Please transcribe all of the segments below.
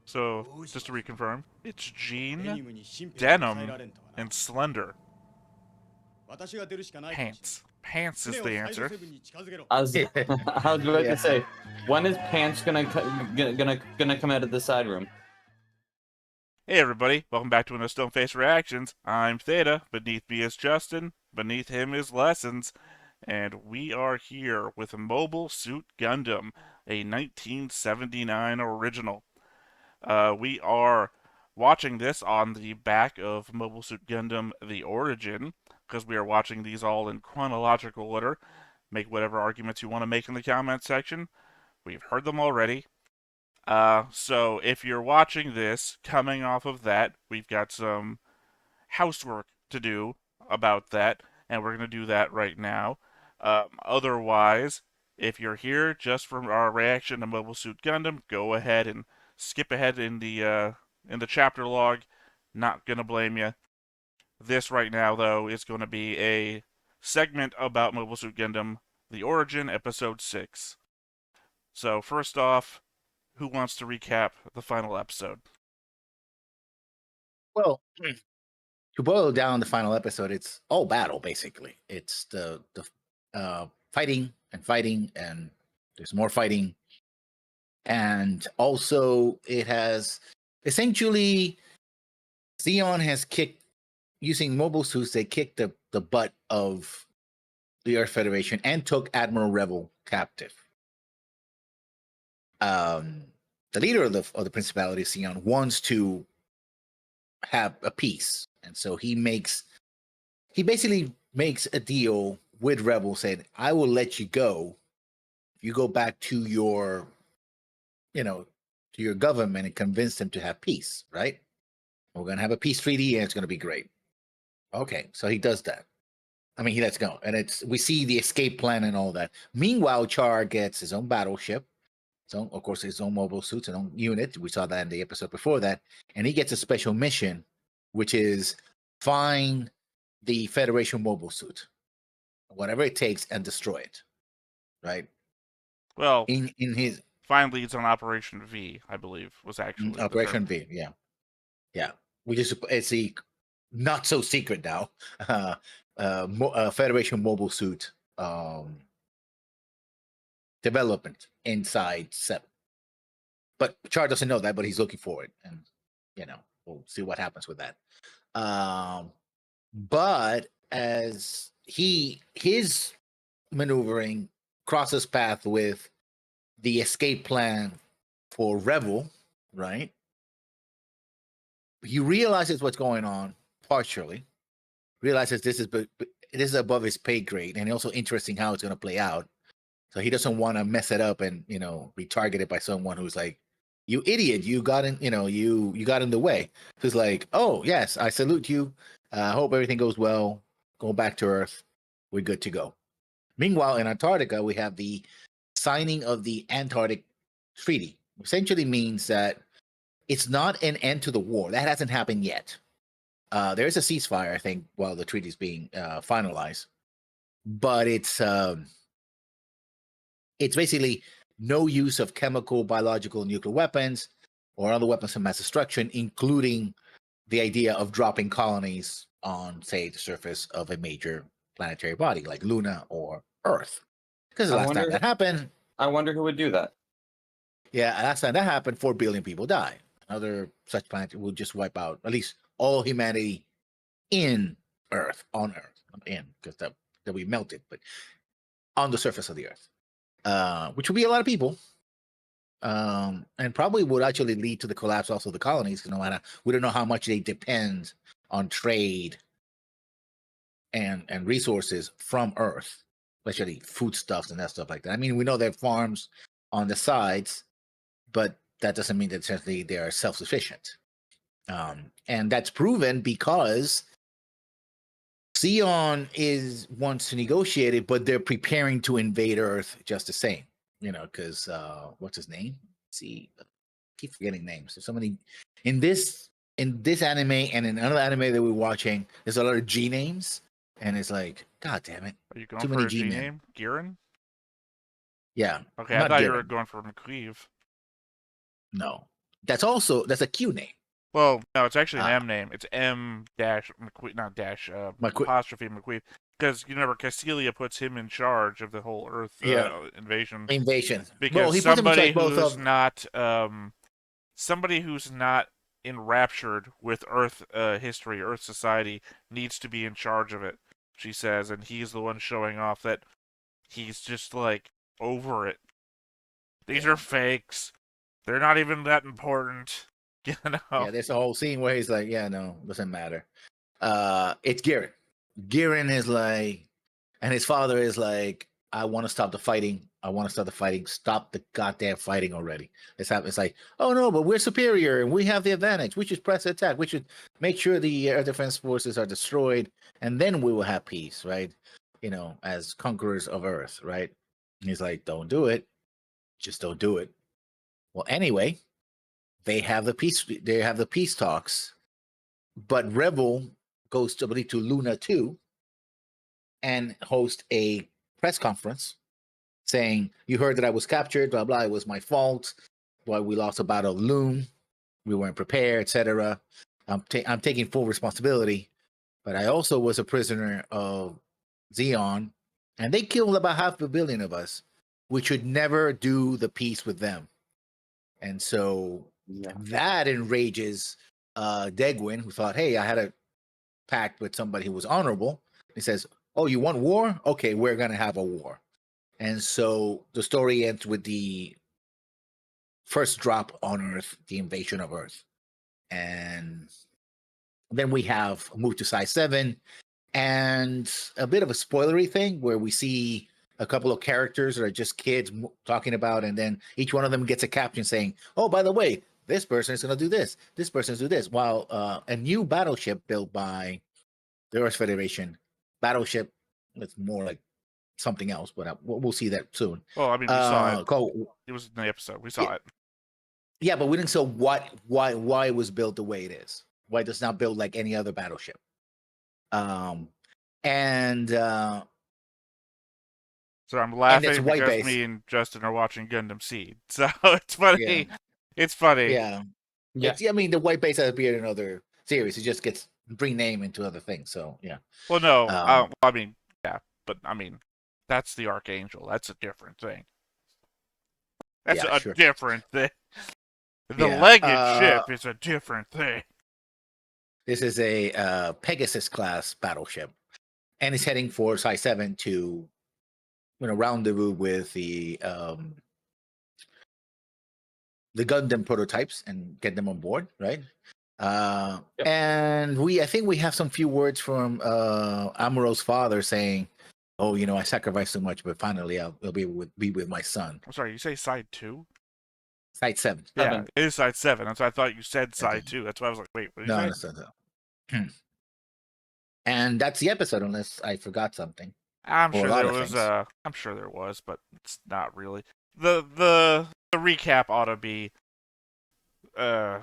So, just to reconfirm, it's Jean, Denim, and Slender. Pants. Pants is the answer. I was about to say, when is Pants gonna come out of the side room? Hey everybody, welcome back to another Stone Face Reactions. I'm Theta, beneath me is Justin, beneath him is Lessons, and we are here with Mobile Suit Gundam, a 1979 original. We are watching this on the back of Mobile Suit Gundam The Origin, because we are watching these all in chronological order. Make whatever arguments you want to make in the comment section. We've heard them already. So if you're watching this, coming off of that, we've got some housework to do about that, and we're going to do that right now. Otherwise, if you're here just from our reaction to Mobile Suit Gundam, go ahead and skip ahead in the chapter log. Not gonna blame you. This right now, though, is going to be a segment about Mobile Suit Gundam: The Origin, Episode 6. So first off, who wants to recap the final episode? Well, to boil down the final episode, it's all battle basically. It's the fighting and fighting, and there's more fighting, and also it has essentially Zeon has kicked using mobile suits. They kicked the butt of the Earth Federation and took Admiral Rebel captive. The leader of the Principality, Zeon, wants to have a peace, and so he basically makes a deal with Rebel, said, I will let you go if you go back to your to your government and convince them to have peace, right? We're gonna have a peace treaty and it's gonna be great. Okay, so he does that. I mean, he lets go, and we see the escape plan and all that. Meanwhile, Char gets his own battleship, so of course his own mobile suits, his own unit. We saw that in the episode before that, and he gets a special mission, which is find the Federation mobile suit, whatever it takes, and destroy it. Right? Well, in his finally, it's on Operation V, I believe, was actually Operation V. Yeah. It's a not so secret now. Federation mobile suit development inside 7. But Char doesn't know that, but he's looking for it, and we'll see what happens with that. But as his maneuvering crosses path with the escape plan for Rebel, right? He realizes what's going on partially, realizes this is above his pay grade, and also interesting how it's going to play out. So he doesn't want to mess it up and be targeted by someone who's like, "You idiot! You got in, you got in the way." Who's like, "Oh yes, I salute you. Hope everything goes well. Go back to Earth. We're good to go." Meanwhile, in Antarctica, we have the signing of the Antarctic Treaty. Essentially means that it's not an end to the war. That hasn't happened yet. There is a ceasefire, I think, while the treaty is being finalized, but it's basically no use of chemical, biological, nuclear weapons or other weapons of mass destruction, including the idea of dropping colonies on, say, the surface of a major planetary body like Luna or Earth. Because the last time that happened, I wonder who would do that. Yeah, last time that happened, 4 billion people died. Another such planet will just wipe out at least all humanity on Earth, not in, because that we melted, but on the surface of the Earth, which would be a lot of people, and probably would actually lead to the collapse also of the colonies. Because we don't know how much they depend on trade and resources from Earth, especially foodstuffs and that stuff like that. I mean, we know there are farms on the sides, but that doesn't mean that essentially they are self-sufficient. And that's proven because Zeon wants to negotiate it, but they're preparing to invade Earth just the same. Because what's his name? Let's see, I keep forgetting names. There's so many in this anime and in another anime that we're watching. There's a lot of G names, and it's like, God damn it! Are you going too for many a G G name? Girin? Yeah. Okay, I thought you were going for McCleave. No. That's a Q name. Well, no, it's actually an Ah. M name. It's M dash McQueen, not dash McQueen. apostrophe McQueen, because you remember Cassilia puts him in charge of the whole Earth invasion. Invasion. Because Well, he puts him in somebody charge both who's of. not enraptured with Earth history, Earth society, needs to be in charge of it. She says, and he's the one showing off that he's just like over it. These are fakes. They're not even that important. You know? Yeah, there's a whole scene where he's like, "Yeah, no, doesn't matter." It's Garen. Garen is like, and his father is like, "I want to stop the fighting. I want to stop the fighting. Stop the goddamn fighting already." It's like, "Oh no, but we're superior and we have the advantage. We should press attack. We should make sure the air defense forces are destroyed, and then we will have peace, right? You know, as conquerors of Earth, right?" And he's like, "Don't do it. Just don't do it." Well, anyway, they have the peace. They have the peace talks, but Rebel goes to, I believe, to Luna 2 and host a press conference saying, "You heard that I was captured, blah blah. It was my fault. Why we lost a battle of Loon. We weren't prepared, etc. I'm taking full responsibility, but I also was a prisoner of Xeon, and they killed about 500 million of us. We should never do the peace with them." And so that enrages Degwin, who thought, "Hey, I had a pact with somebody who was honorable." He says, "Oh, you want war? Okay, we're gonna have a war." And so the story ends with the first drop on Earth, the invasion of Earth. And then we have a move to size 7 and a bit of a spoilery thing where we see a couple of characters that are just kids talking about, and then each one of them gets a caption saying, "Oh, by the way, this person is going to do this. This person is do this." While a new battleship built by the Earth Federation, battleship that's more like something else, but we'll see that soon. Well, I mean, we saw it. Called, It was in the episode. We saw it. yeah, but we didn't say why it was built the way it is. Why it does not build like any other battleship. And So I'm and it's laughing white because base. me and Justin are watching Gundam Seed. So it's funny. Yeah. It's funny. Yeah. I mean, the white base has appeared in other series. It just gets renamed into other things. So yeah. Well, no. I mean, yeah. But, I mean, that's the Archangel. That's a different thing. That's Yeah, a sure. different thing. The Yeah, legged ship is a different thing. This is a Pegasus class battleship, and it's heading for size 7 to, rendezvous with the Gundam prototypes and get them on board, right? And I think we have some few words from Amuro's father saying, "Oh, I sacrificed so much, but finally I'll be with my son." I'm sorry, you say side 2? Side 7. Yeah, it is side 7. That's why I thought you said side 2. That's why I was like, wait, what did you say? No. And that's the episode, unless I forgot something. I'm Or a sure lot there of was. things. I'm sure there was, but it's not really. The recap ought to be. Sorry,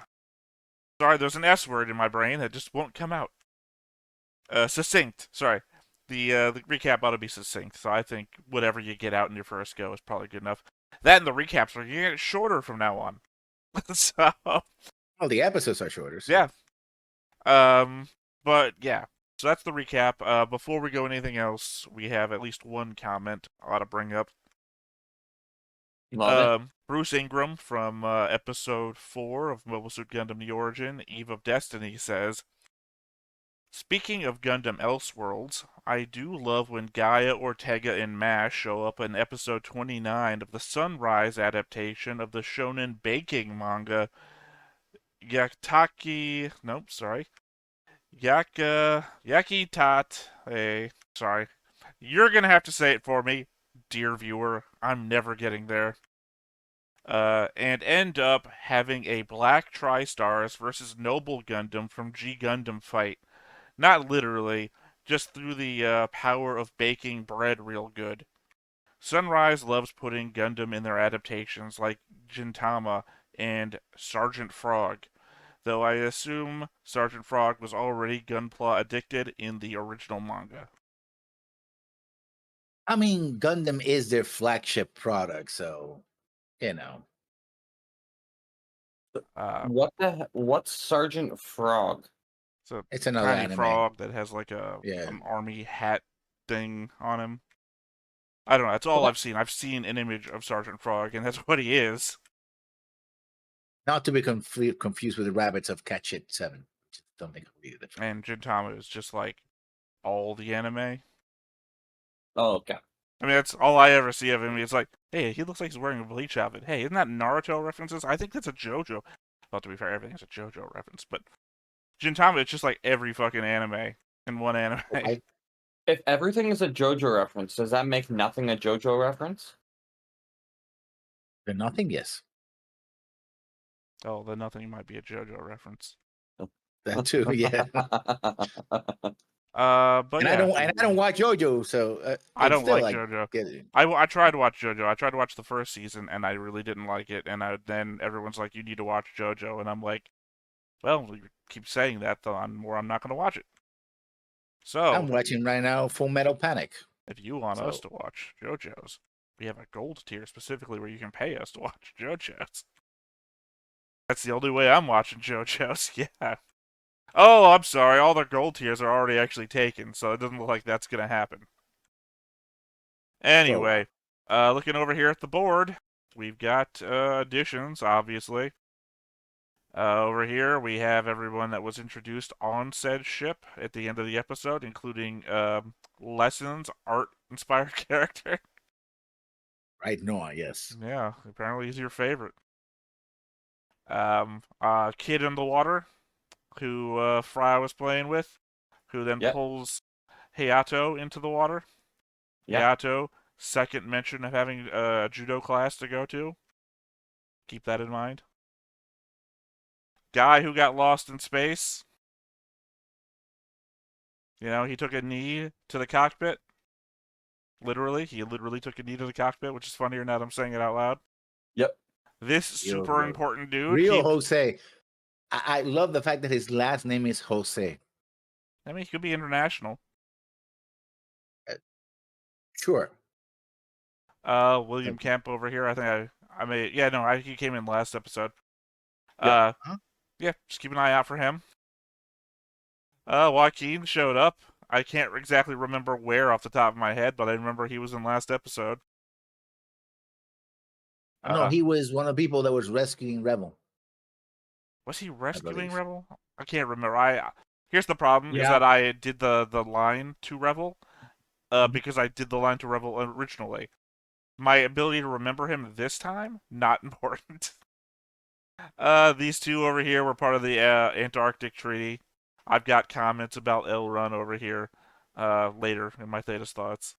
there's an S word in my brain that just won't come out. Succinct. Sorry. The recap ought to be succinct. So I think whatever you get out in your first go is probably good enough. That and the recaps are you get it shorter from now on. So Oh, the episodes are shorter. So. yeah. But yeah. So that's the recap. Before we go anything else, we have at least one comment I ought to bring up. Bruce Ingram from episode 4 of Mobile Suit Gundam The Origin, Eve of Destiny says, "Speaking of Gundam Elseworlds, I do love when Gaia, Ortega, and Mash show up in episode 29 of the Sunrise adaptation of the shonen baking manga Yakitate. Sorry. You're gonna have to say it for me, dear viewer. I'm never getting there. And end up having a Black Tri-Stars versus Noble Gundam from G Gundam fight. Not literally, just through the power of baking bread real good. Sunrise loves putting Gundam in their adaptations like Gintama and Sergeant Frog, though I assume Sergeant Frog was already Gunpla addicted in the original manga." I mean, Gundam is their flagship product, so What's Sergeant Frog? It's another tiny anime. frog that has like Yeah. an army hat thing on him. I don't know. That's all I've seen. I've seen an image of Sergeant Frog, and that's what he is. Not to be confused with the rabbits of Catch It 7. Which is something completely different. And Gintama is just like all the anime. Oh, okay. I mean, that's all I ever see of him. It's like, hey, he looks like he's wearing a Bleach outfit. Hey, isn't that Naruto references? I think that's a JoJo. Well, to be fair, everything's a JoJo reference, but Gintama, it's just like every fucking anime in one anime. If everything is a JoJo reference, does that make nothing a JoJo reference? The Nothing, yes. Oh, then nothing might be a JoJo reference. That too, yeah. But And yeah, I don't watch JoJo, so I it's don't still like JoJo. I tried to watch JoJo. I tried to watch the first season, and I really didn't like it. And then everyone's like, "You need to watch JoJo," and I'm like, "Well, you keep saying that, though. I'm not going to watch it." I'm So, watching right now Full Metal Panic. if you want us So- to watch JoJo's, we have a gold tier specifically where you can pay us to watch JoJo's. That's the only way I'm watching JoJo's. Yeah. Oh, I'm sorry. All the gold tiers are already actually taken, so it doesn't look like that's going to happen. Anyway, looking over here at the board, we've got additions, obviously. Over here, we have everyone that was introduced on said ship at the end of the episode, including Lessons, art-inspired character. Right, Noah, yes. Yeah, apparently he's your favorite. Kid in the water, who Fry was playing with, who then Yep. pulls Hayato into the water. Yep. Hayato, second mention of having a judo class to go to. Keep that in mind. Guy who got lost in space. You know, he took a knee to the cockpit. Literally, he literally took a knee to the cockpit, which is funnier now that I'm saying it out loud. Yep. This super important dude. Real Jose. I love the fact that his last name is Jose. I mean, he could be international. Sure. William Kemp over here. I think I made. Yeah, no, he came in last episode. Yep. Yeah, just keep an eye out for him. Joaquin showed up. I can't exactly remember where off the top of my head, but I remember he was in last episode. No, he was one of the people that was rescuing Rebel. Was he rescuing Rebel? I can't remember. Here's the problem: is that I did the line to Rebel, because I did the line to Rebel originally. My ability to remember him this time, not important. These two over here were part of the Antarctic Treaty. I've got comments about Elrond over here later in my Theta's thoughts.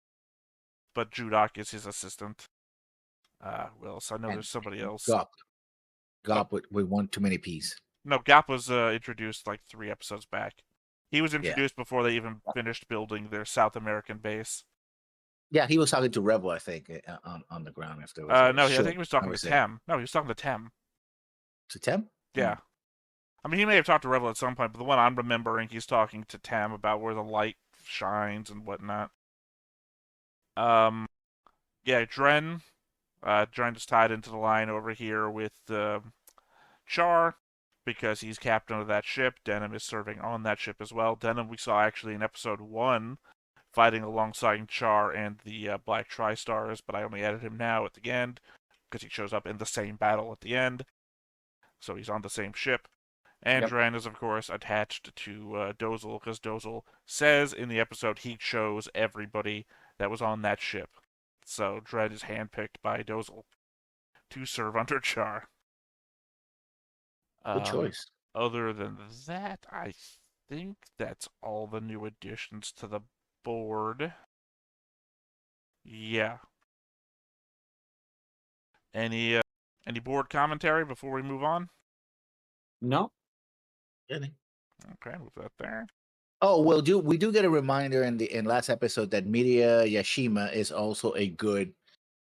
But Judok is his assistant. Wills, I know there's somebody else. Gop with one too many P's. No, Gap was introduced like 3 episodes back. He was introduced before they even finished building their South American base. Yeah, he was talking to Rebel, I think, on the ground after. No, I think he was talking to Tem. No, he was talking to Tem. To Tem? Yeah. I mean, he may have talked to Rebel at some point, but the one I'm remembering, he's talking to Tem about where the light shines and whatnot. Yeah, Dren. Dren is tied into the line over here with Char, because he's captain of that ship. Denim is serving on that ship as well. Denim we saw actually in episode 1 fighting alongside Char and the Black Tri-Stars, but I only added him now at the end because he shows up in the same battle at the end. So he's on the same ship. And Dren is, of course, attached to Dozel because Dozel says in the episode he chose everybody that was on that ship. So Dren is handpicked by Dozel to serve under Char. Good choice. Other than that, I think that's all the new additions to the board. Yeah. Any board commentary before we move on? No. Really? Okay, move that there. Oh well, we do get a reminder in last episode that Miria Yashima is also a good.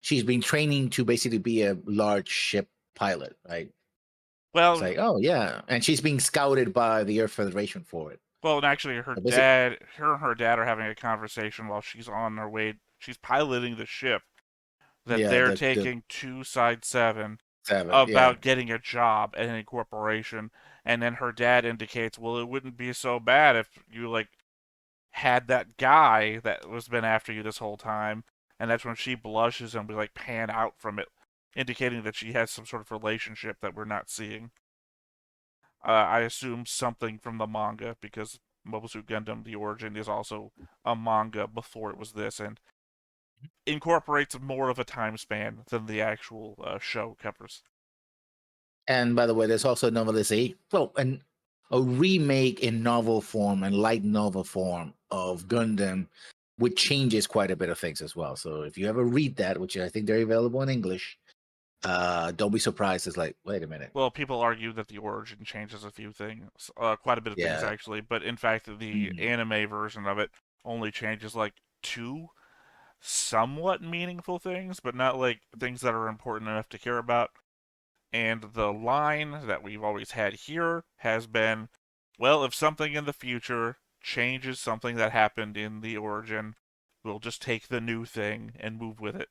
She's been training to basically be a large ship pilot, right? Well, it's like, oh yeah, and she's being scouted by the Earth Federation for it. Well, and actually, her and her dad are having a conversation while she's on her way. She's piloting the ship that they're taking to Side 7 about getting a job at a corporation, and then her dad indicates, well, it wouldn't be so bad if you like had that guy that was been after you this whole time, and that's when she blushes and we like pan out from it, indicating that she has some sort of relationship that we're not seeing. I assume something from the manga because Mobile Suit Gundam: The Origin is also a manga before it was this, and incorporates more of a time span than the actual show covers. And by the way, there's also a remake in novel form and light novel form of Gundam, which changes quite a bit of things as well. So if you ever read that, which I think they're available in English, don't be surprised. It's like, wait a minute. Well, people argue that the origin changes a few things, quite a bit of things actually, but in fact, the anime version of it only changes like two somewhat meaningful things, but not like things that are important enough to care about. And the line that we've always had here has been, well, if something in the future changes something that happened in the origin, we'll just take the new thing and move with it.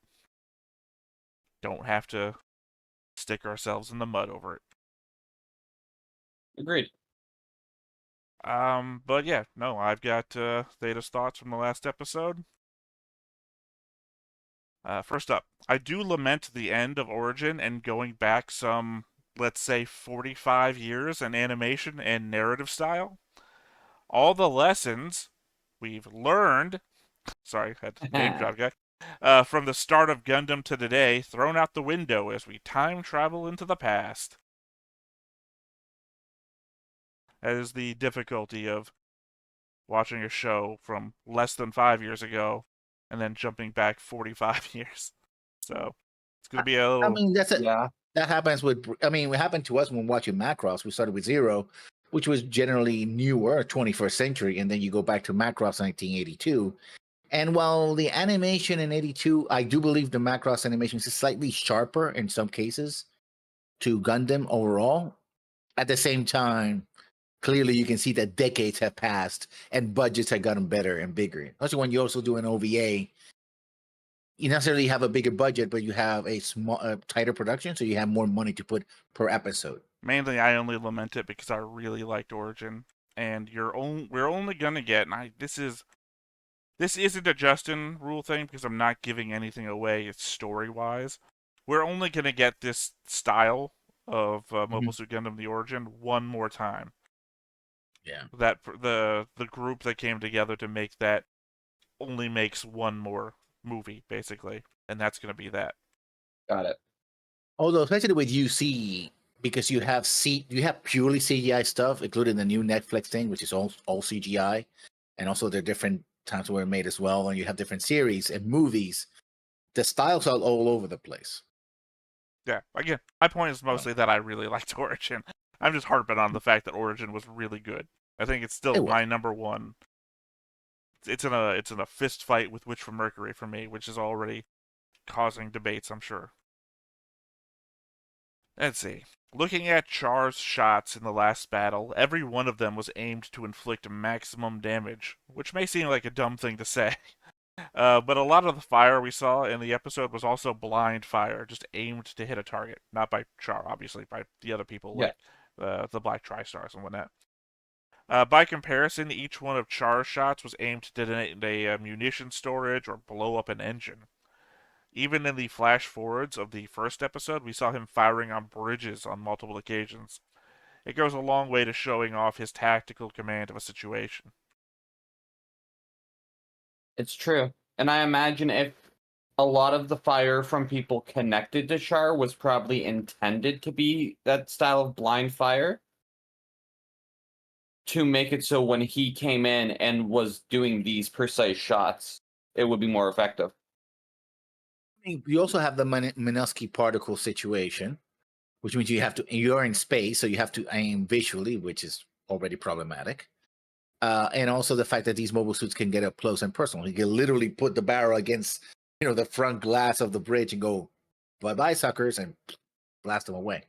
Don't have to stick ourselves in the mud over it. Agreed. But yeah, no, I've got Theta's thoughts from the last episode. First up, I do lament the end of Origin and going back some, let's say, 45 years in animation and narrative style. All the lessons we've learned, sorry, had to name drop guy, from the start of Gundam to today, thrown out the window as we time travel into the past. That is the difficulty of watching a show from less than 5 years ago and then jumping back 45 years. So it's going to be a little. I mean, that's it. Yeah. That happens with, it happened to us when watching Macross. We started with Zero, which was generally newer, 21st century, and then you go back to Macross 1982. And while the animation in 82, I do believe the Macross animation is slightly sharper in some cases to Gundam overall. At the same time, clearly you can see that decades have passed and budgets have gotten better and bigger. Especially when you also do an OVA, you necessarily have a bigger budget, but you have a tighter production, so you have more money to put per episode. Mainly, I only lament it because I really liked Origin, and we're only gonna get. And this isn't a Justin rule thing because I'm not giving anything away. It's story wise. We're only gonna get this style of Mobile Suit Gundam: The Origin one more time. Yeah. That the group that came together to make that only makes one more movie basically, and that's gonna be that. Got it. Although, especially with UC, because you have purely CGI stuff, including the new Netflix thing, which is all CGI, and also there are different times where it made as well, and you have different series and movies. The styles are all over the place. Yeah, again, my point is mostly that I really liked Origin. I'm just harping on the fact that Origin was really good. I think it's still my number one. It's in a fist fight with Witch from Mercury for me, which is already causing debates, I'm sure. Let's see. Looking at Char's shots in the last battle, every one of them was aimed to inflict maximum damage, which may seem like a dumb thing to say. But a lot of the fire we saw in the episode was also blind fire, just aimed to hit a target. Not by Char, obviously, by the other people, like the Black Tri-Stars and whatnot. By comparison, each one of Char's shots was aimed to detonate a munition storage or blow up an engine. Even in the flash forwards of the first episode, we saw him firing on bridges on multiple occasions. It goes a long way to showing off his tactical command of a situation. It's true. And I imagine if a lot of the fire from people connected to Char was probably intended to be that style of blind fire, to make it so when he came in and was doing these precise shots, it would be more effective. You also have the Minovsky particle situation, which means you're in space, so you have to aim visually, which is already problematic. And also the fact that these mobile suits can get up close and personal. You can literally put the barrel against, the front glass of the bridge and go, bye-bye, suckers, and blast them away.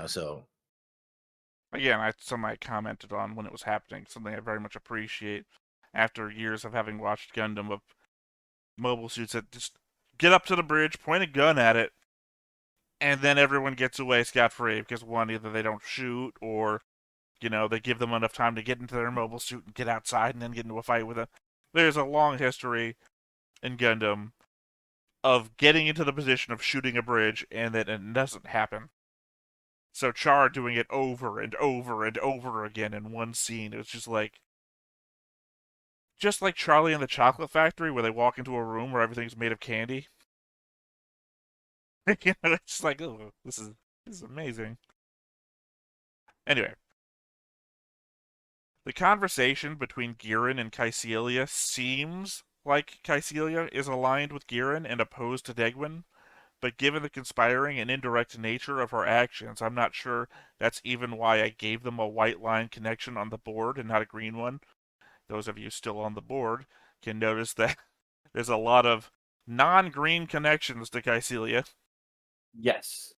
So. Again, something I commented on when it was happening, something I very much appreciate after years of having watched Gundam, of mobile suits that just get up to the bridge, point a gun at it, and then everyone gets away scot-free because one, either they don't shoot, or they give them enough time to get into their mobile suit and get outside and then get into a fight with them. There's a long history in Gundam of getting into the position of shooting a bridge and then it doesn't happen. So Char doing it over and over and over again in one scene, it was just like Charlie and the Chocolate Factory, where they walk into a room where everything's made of candy. It's like, oh, this is amazing. Anyway, the conversation between Giran and Caecilia seems like Caecilia is aligned with Giran and opposed to Degwin, but given the conspiring and indirect nature of her actions, I'm not sure that's even why I gave them a white line connection on the board and not a green one. Those of you still on the board can notice that there's a lot of non-green connections to Caecilia. Yes.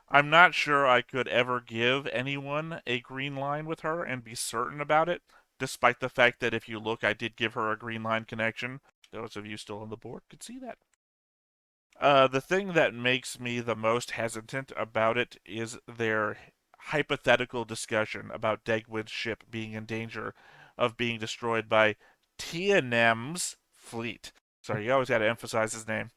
I'm not sure I could ever give anyone a green line with her and be certain about it, despite the fact that if you look, I did give her a green line connection. Those of you still on the board could see that. The thing that makes me the most hesitant about it is their hypothetical discussion about Degwin's ship being in danger of being destroyed by Tianem's fleet. Sorry, you always got to emphasize his name.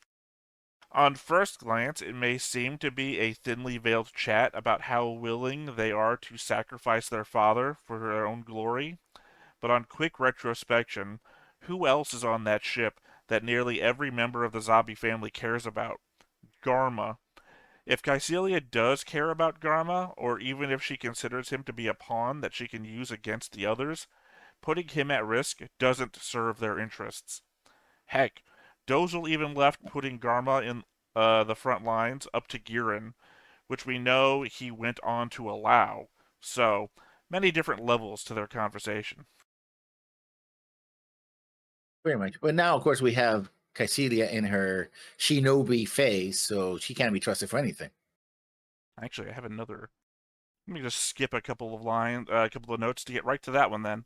On first glance, it may seem to be a thinly veiled chat about how willing they are to sacrifice their father for their own glory, but on quick retrospection, who else is on that ship that nearly every member of the Zabi family cares about? Garma. If Caecilia does care about Garma, or even if she considers him to be a pawn that she can use against the others, putting him at risk doesn't serve their interests. Heck, Dozel even left putting Garma in the front lines up to Giran, which we know he went on to allow. So, many different levels to their conversation. Pretty much. But now, of course, we have Caecilia in her shinobi phase, so she can't be trusted for anything. Actually, I have another. Let me just skip a couple of lines, a couple of notes to get right to that one then.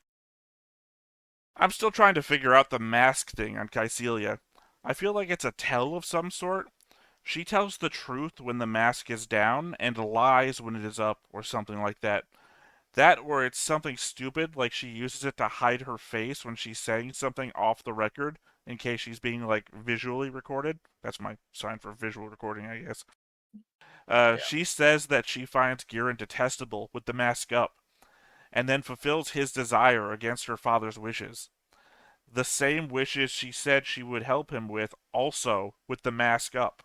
I'm still trying to figure out the mask thing on Caecilia. I feel like it's a tell of some sort. She tells the truth when the mask is down and lies when it is up, or something like that. That or it's something stupid, like she uses it to hide her face when she's saying something off the record, in case she's being, like, visually recorded. That's my sign for visual recording, I guess. Yeah. She says that she finds Giran detestable with the mask up, and then fulfills his desire against her father's wishes. The same wishes she said she would help him with, also with the mask up.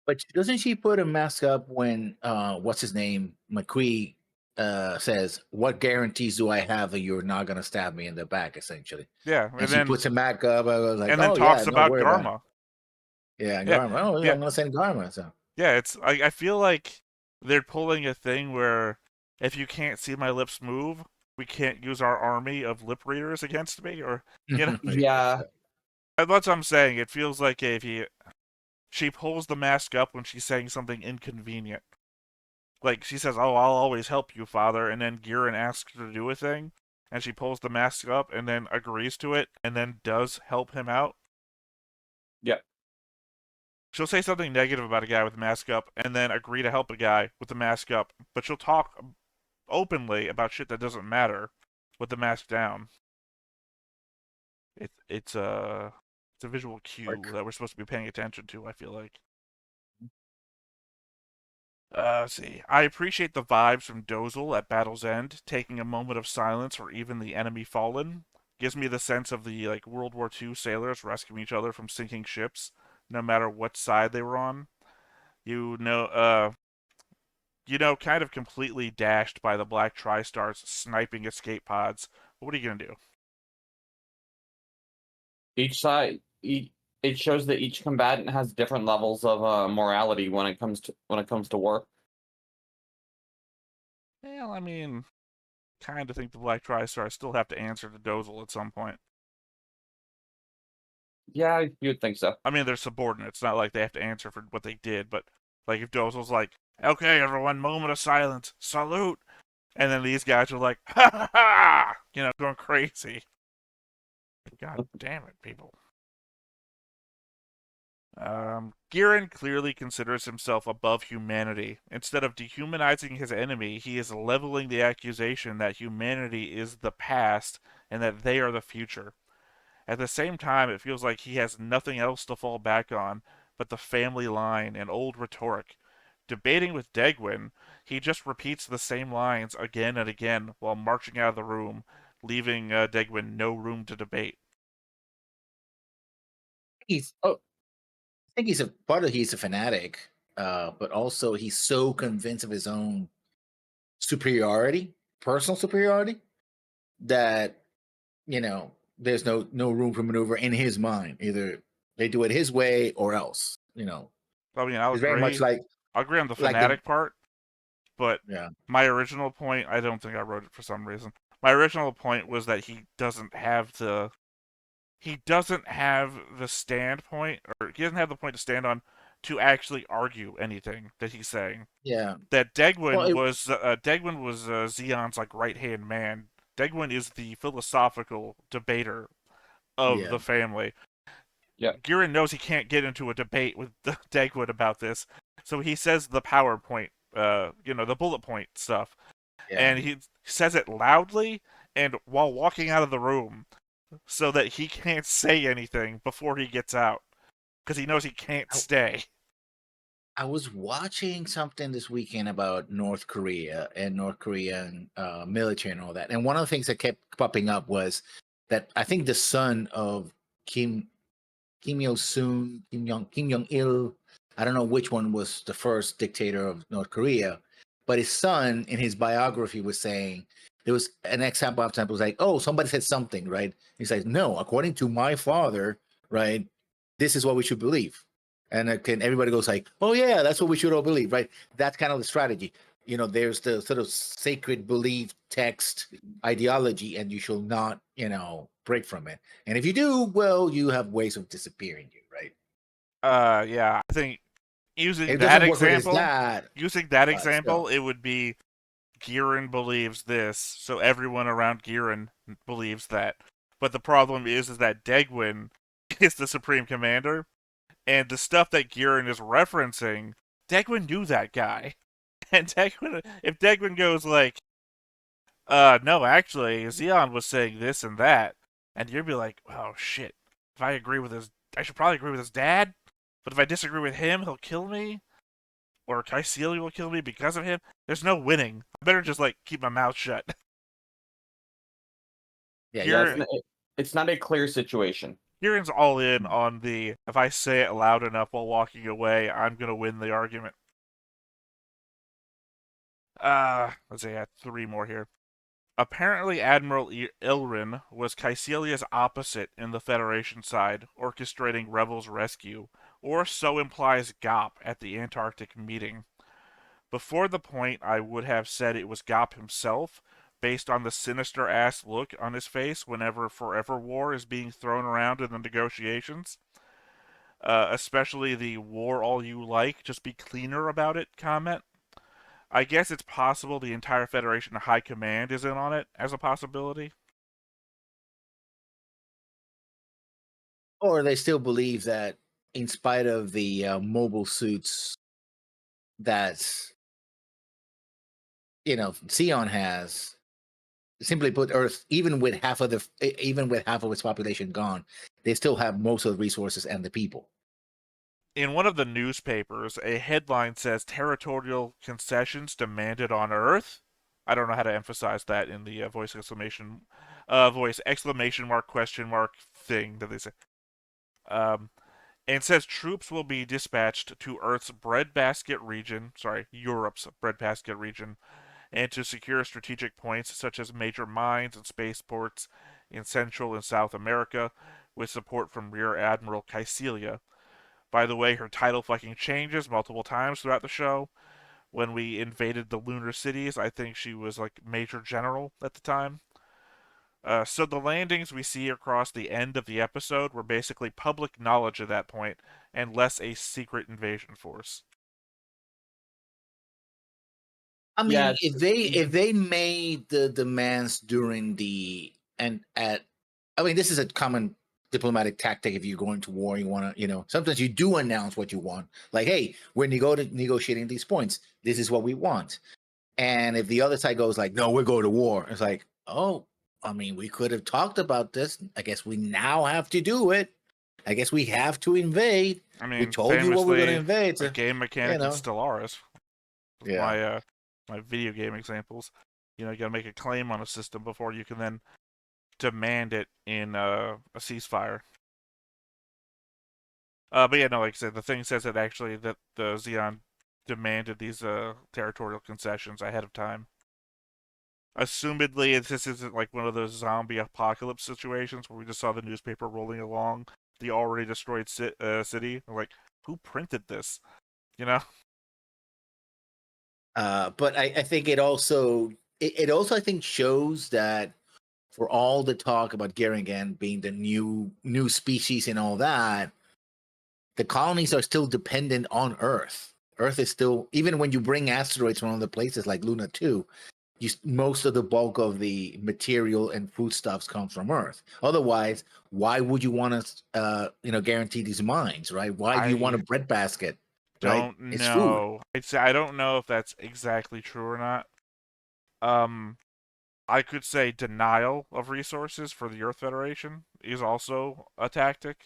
But doesn't she put a mask up when what's his name? McCree says, "What guarantees do I have that you're not gonna stab me in the back?" Essentially. Yeah, And she puts him back up. I was like, and then "Oh yeah, talks don't about worry about it." Garma. Yeah, Yeah, Garma. Oh yeah, yeah, I'm gonna send Garma. So yeah. It's I feel like they're pulling a thing where if you can't see my lips move, we can't use our army of lip readers against me, or Yeah. that's what I'm saying. It feels like if she pulls the mask up when she's saying something inconvenient. Like she says, "Oh, I'll always help you, father," and then Giran asks her to do a thing, and she pulls the mask up and then agrees to it, and then does help him out. Yep. She'll say something negative about a guy with the mask up, and then agree to help a guy with the mask up, but she'll talk openly about shit that doesn't matter with the mask down. It's a visual cue work. that we're supposed to be paying attention to, I feel like. Let's see. I appreciate the vibes from Dozel at Battle's End, taking a moment of silence for even the enemy fallen. Gives me the sense of the World War II sailors rescuing each other from sinking ships, no matter what side they were on. You know, uh, kind of completely dashed by the Black Tri-Stars sniping escape pods. What are you gonna do? Each side, it shows that each combatant has different levels of morality when it comes to war. Well, I mean, kind of think the Black Tri-Stars still have to answer to Dozel at some point. Yeah, you'd think so. I mean, they're subordinates. Not like they have to answer for what they did, but like if Dozel's like, "Okay, everyone, moment of silence, salute," and then these guys are like, "Ha ha ha," going crazy. God damn it, people. Giran clearly considers himself above humanity. Instead of dehumanizing his enemy, he is leveling the accusation that humanity is the past and that they are the future. At the same time, it feels like he has nothing else to fall back on but the family line and old rhetoric. Debating with Degwin, he just repeats the same lines again and again while marching out of the room, leaving Degwin no room to debate. He's Oh, I think he's a part of he's a fanatic, but also he's so convinced of his own superiority, personal superiority, that there's no room for maneuver in his mind. Either they do it his way or else. I mean, I'll It's very much agree. like I'll agree on the the fanatic part, but yeah my original point, I don't think I wrote it for some reason. My original point was that he doesn't have the standpoint, or he doesn't have the point to stand on to actually argue anything that he's saying. yeah. That Well, Degwin was Xeon's like right hand man. Degwin is the philosophical debater of yeah. the family. yeah. Giran knows he can't get into a debate with Degwin about this, so he says the PowerPoint, the bullet point stuff, Yeah. and he says it loudly and while walking out of the room, so that he can't say anything before he gets out, because he knows he can't I, stay. I was watching something this weekend about North Korea and North Korean military and all that, and one of the things that kept popping up was that I think the son of Kim Il Sung, Kim Jong Il. I don't know which one was the first dictator of North Korea, but his son in his biography was saying there was an example was like, oh, somebody said something, right? He's like, no, according to my father, right, this is what we should believe. And everybody goes like, oh yeah, that's what we should all believe, right? That's kind of the strategy. There's the sort of sacred belief text ideology, and you shall not, break from it. And if you do, well, you have ways of disappearing you, right? Yeah, I think using It that doesn't work with his example, dad, using that but example, still. it would be Giran believes this, so everyone around Giran believes that. But the problem is that Degwin is the supreme commander, and the stuff that Giran is referencing, Degwin knew that guy. And if Degwin goes like, no, actually, Xeon was saying this and that, and you'd be like, oh shit, if I agree with I should probably agree with his dad, but if I disagree with him, he'll kill me, or Kycelia will kill me because of him. There's no winning. I better just like keep my mouth shut. Yeah, Yeah, Here, it's not a clear situation. Kieran's all in on the if I say it loud enough while walking away, I'm gonna win the argument. Let's see, I had three more here. Apparently, Admiral Ilrin was Kycelia's opposite in the Federation side, orchestrating Rebels' rescue, or so implies Gop at the Antarctic meeting. Before the point, I would have said it was Gop himself, based on the sinister ass look on his face whenever Forever War is being thrown around in the negotiations. Especially the war all you like, just be cleaner about it comment. I guess it's possible the entire Federation High Command is in on it as a possibility. or they still believe that in spite of the mobile suits that Xeon has, simply put, Earth, even with half of its population gone, they still have most of the resources and the people. In one of the newspapers, a headline says territorial concessions demanded on Earth. I don't know how to emphasize that in the voice exclamation mark question mark thing that they say. Um, and says troops will be dispatched to Earth's breadbasket region, Europe's breadbasket region, and to secure strategic points such as major mines and spaceports in Central and South America, with support from Rear Admiral Kycelia. By the way, her title fucking changes multiple times throughout the show. When we invaded the lunar cities, I think she was like Major General at the time. So the landings we see across the end of the episode were basically public knowledge at that point, and less a secret invasion force. I mean, Yes. if they made the demands during the and at, I mean, this is a common diplomatic tactic if you're going to war. You want to, sometimes you do announce what you want. Like, hey, we're negotiating these points. This is what we want. And if the other side goes like, no, we're going to war, it's like, oh, I mean, we could have talked about this. I guess we now have to do it. I guess we have to invade. I mean, We told you what we're going to invade. A game mechanic in know. Stellaris. Yeah. My video game examples. You gotta make a claim on a system before you can then demand it in a ceasefire. But yeah, no, like I said, the thing says that actually that the Xeon demanded these territorial concessions ahead of time. Assumedly, this isn't like one of those zombie apocalypse situations where we just saw the newspaper rolling along the already destroyed city. We're like, who printed this? But I think it also I think shows that for all the talk about Geringan being the new species and all that, the colonies are still dependent on Earth. Earth is still, even when you bring asteroids from other places like Luna 2, most of the bulk of the material and foodstuffs comes from Earth. Otherwise, why would you want to, guarantee these mines, right? Why do you want a breadbasket? Right? It's food. I don't know if that's exactly true or not. I could say denial of resources for the Earth Federation is also a tactic.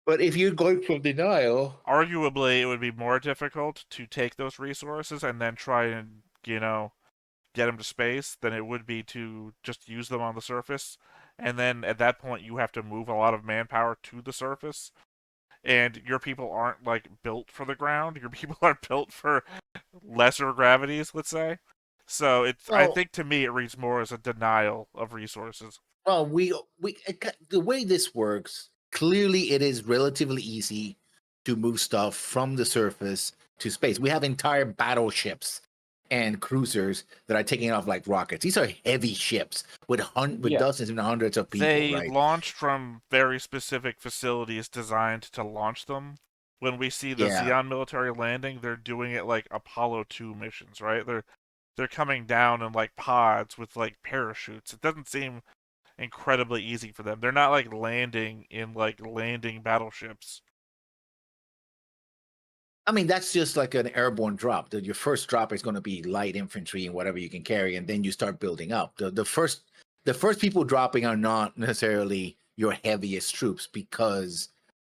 But if you're going from denial, arguably it would be more difficult to take those resources and then try and, get them to space than it would be to just use them on the surface. And then at that point, you have to move a lot of manpower to the surface. And your people aren't, like, built for the ground. Your people are built for lesser gravities, let's say. So I think to me it reads more as a denial of resources. Well, the way this works, clearly it is relatively easy to move stuff from the surface to space. We have entire battleships and cruisers that are taking off like rockets. These are heavy ships with dozens and hundreds of people. They right? launched from very specific facilities designed to launch them. When we see the Xeon military landing, they're doing it like Apollo 2 missions, right? They're coming down in like pods with like parachutes. It doesn't seem incredibly easy for them. They're not like landing in like landing battleships. I mean, that's just like an airborne drop. Your first drop is going to be light infantry and whatever you can carry, and then you start building up. The first people dropping are not necessarily your heaviest troops, because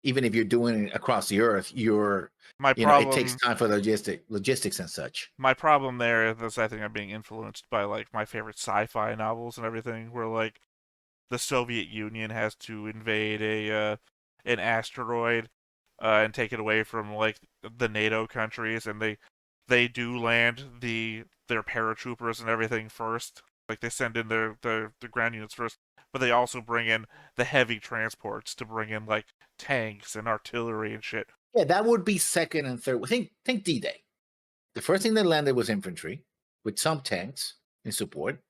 even if you're doing it across the Earth, it takes time for logistics and such. My problem there is I think I'm being influenced by like my favorite sci-fi novels and everything, where like the Soviet Union has to invade an asteroid and take it away from like the NATO countries, and they do land their paratroopers and everything first. Like they send in their ground units first, but they also bring in the heavy transports to bring in like tanks and artillery and shit. Yeah, that would be second and third. Think D-Day. The first thing that landed was infantry with some tanks in support.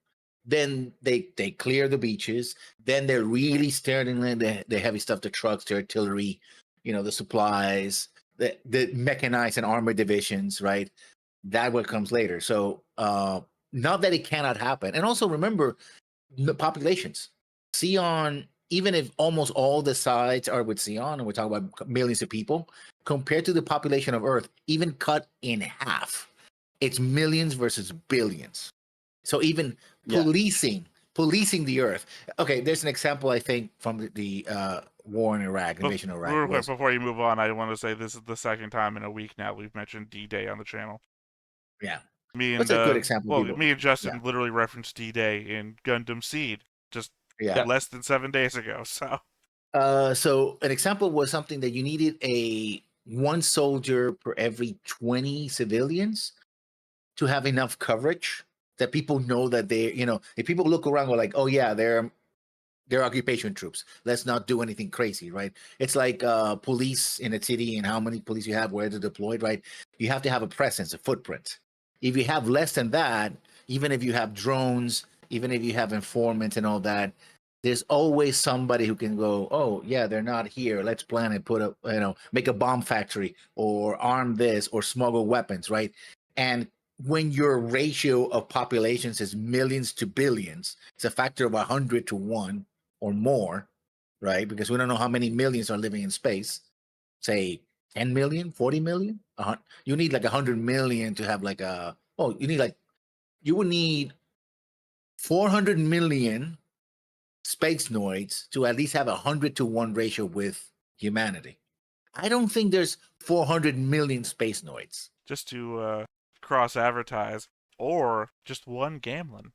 Then they clear the beaches. Then they're really starting the heavy stuff, the trucks, the artillery, the supplies, the mechanized and armored divisions, right? That what comes later. So not that it cannot happen. And also remember the populations. Xeon, even if almost all the sides are with Xeon, and we're talking about millions of people, compared to the population of Earth, even cut in half, it's millions versus billions. So even policing the Earth. Okay, there's an example, I think, from the war in Iraq, invasion of Iraq. Real quick, before you move on, I want to say this is the second time in a week now we've mentioned D-Day on the channel. Yeah. That's a good example. Well, me and Justin literally referenced D-Day in Gundam Seed just less than 7 days ago. So an example was something that you needed one soldier per every 20 civilians to have enough coverage that people know that if people look around, go like, oh yeah, they're occupation troops. Let's not do anything crazy, right? It's like police in a city and how many police you have, where they're deployed, right? You have to have a presence, a footprint. If you have less than that, even if you have drones, even if you have informants and all that, there's always somebody who can go, oh yeah, they're not here. Let's plan and make a bomb factory or arm this or smuggle weapons, right? And when your ratio of populations is millions to billions, it's a factor of 100 to 1 or more, right? Because we don't know how many millions are living in space. Say 10 million, 40 million. You need like 100 million to have like a. Oh, you would need 400 million space noids to at least have 100-to-1 ratio with humanity. I don't think there's 400 million space noids. Just to cross advertise, or just one Gamlin.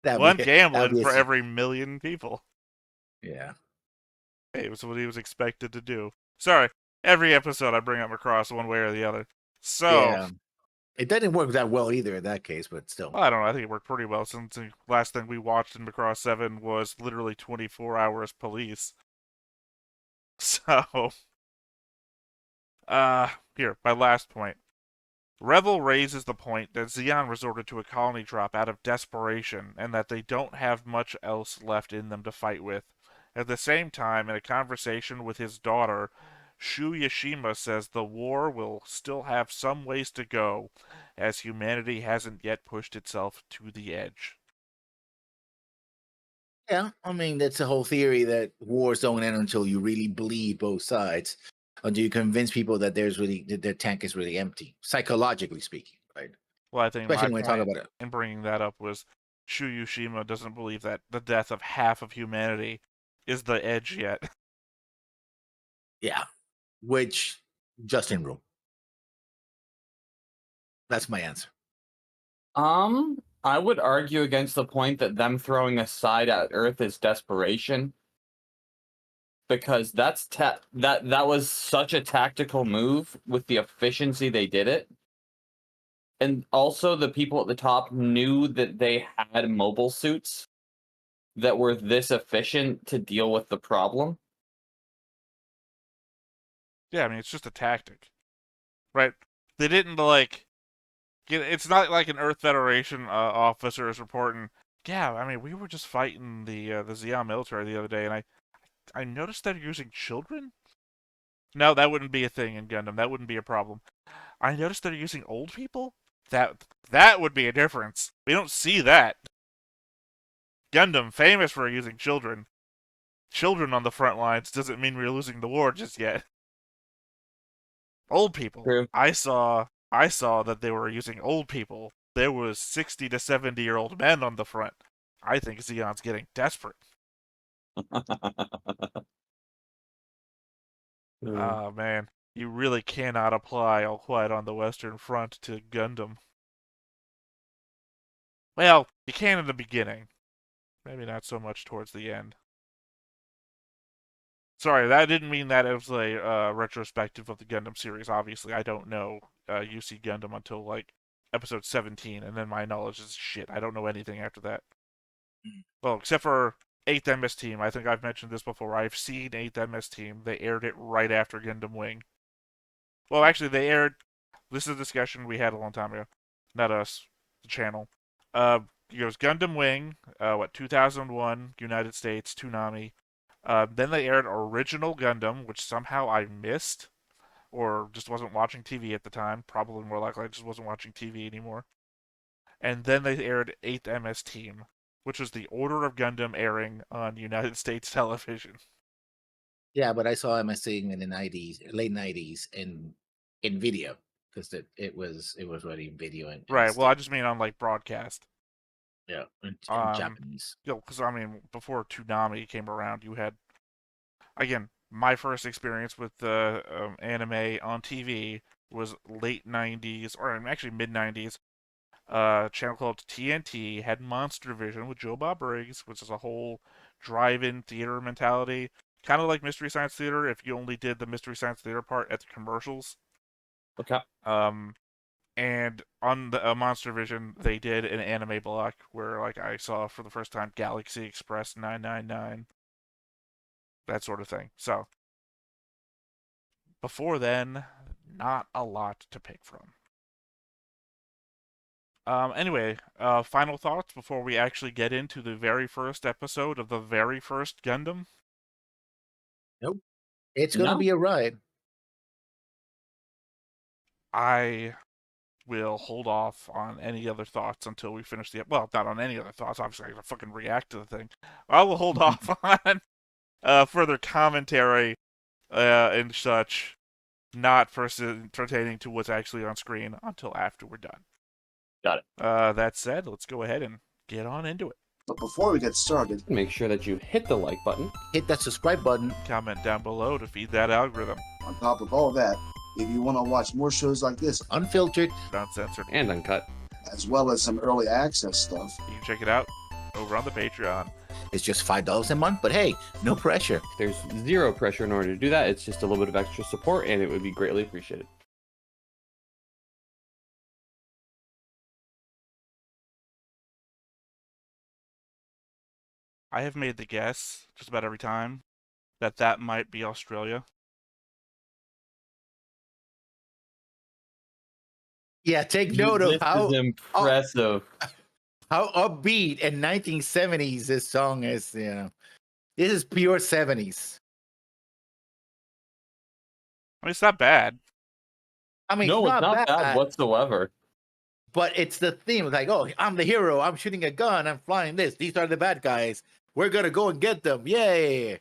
One Gamlin for every million people. Yeah. Hey, it was what he was expected to do. Sorry, every episode I bring up Macross one way or the other. So, yeah. It didn't work that well either in that case, but still. I don't know. I think it worked pretty well since the last thing we watched in Macross 7 was literally 24 hours police. So, here, my last point. Revel raises the point that Zeon resorted to a colony drop out of desperation and that they don't have much else left in them to fight with. At the same time, in a conversation with his daughter, Shu Yashima says the war will still have some ways to go, as humanity hasn't yet pushed itself to the edge. Yeah, I mean, that's the whole theory that wars don't end until you really bleed both sides, until you convince people that their tank is really empty, psychologically speaking, right? Well, I think Especially my when we talk point about it. in bringing that up was Shu Yashima doesn't believe that the death of half of humanity is the edge yet. Yeah, which Justin rule. That's my answer. I would argue against the point that them throwing a side at Earth is desperation. Because that was such a tactical move with the efficiency they did it. And also the people at the top knew that they had mobile suits that were this efficient to deal with the problem. Yeah, I mean, it's just a tactic. Right? They didn't, it's not like an Earth Federation officer is reporting, yeah, I mean, we were just fighting the Zeon military the other day, and I noticed they're using children? No, that wouldn't be a thing in Gundam. That wouldn't be a problem. I noticed they're using old people? That would be a difference. We don't see that. Gundam, famous for using children. Children on the front lines doesn't mean we're losing the war just yet. Old people. True. I saw that they were using old people. There was 60 to 70-year-old men on the front. I think Zeon's getting desperate. Oh man, you really cannot apply All Quiet on the Western Front to Gundam. Well, you can in the beginning. Maybe not so much towards the end. Sorry, that didn't mean that it was a retrospective of the Gundam series. Obviously, I don't know UC Gundam until like episode 17, and then my knowledge is shit. I don't know anything after that. Well, except for 8th MS Team. I think I've mentioned this before. I've seen 8th MS Team. They aired it right after Gundam Wing. Well, actually, they aired. This is a discussion we had a long time ago. Not us, the channel. It goes Gundam Wing, 2001, United States, Toonami. Then they aired Original Gundam, which somehow I missed, or just wasn't watching TV at the time. Probably more likely I just wasn't watching TV anymore. And then they aired 8th MS Team, which was the Order of Gundam airing on United States television. Yeah, but I saw MS Team in the late 90s, in video, because it was already in video. Right. Well, I just mean on like broadcast. Yeah, in Japanese. Because I mean, before Toonami came around, you had, again, my first experience with anime on TV was late 90s, or actually mid 90s. Channel called TNT had Monster Vision with Joe Bob Briggs, which is a whole drive-in theater mentality, kind of like Mystery Science Theater if you only did the Mystery Science Theater part at the commercials. Okay. And on the Monster Vision, they did an anime block where, like, I saw for the first time Galaxy Express 999, that sort of thing. So, before then, not a lot to pick from. Anyway, final thoughts before we actually get into the very first episode of the very first Gundam? Nope. It's going to be a ride. I we'll hold off on any other thoughts until we finish the. Well, not on any other thoughts. Obviously, I gotta fucking react to the thing. I will hold off on further commentary and such, not pertaining to what's actually on screen until after we're done. Got it. That said, let's go ahead and get on into it. But before we get started, Make sure that you hit the like button. Hit that subscribe button. Comment down below to feed that algorithm. on top of all that, if you want to watch more shows like this, Unfiltered. Uncensored. And uncut. as well as some early access stuff, You can check it out over on the Patreon. It's just $5 a month, but hey, no pressure. There's zero pressure in order to do that. It's just a little bit of extra support, and it would be greatly appreciated. I have made the guess just about every time that that might be Australia. Yeah, take note of This how is impressive. how upbeat in 1970s this song is. You know, this is pure 70s. I mean, it's not bad. I mean, No, it's not bad, bad whatsoever. but it's the theme. Like, oh, I'm the hero. I'm shooting a gun. I'm flying this. These are the bad guys. We're gonna go and get them. Yay!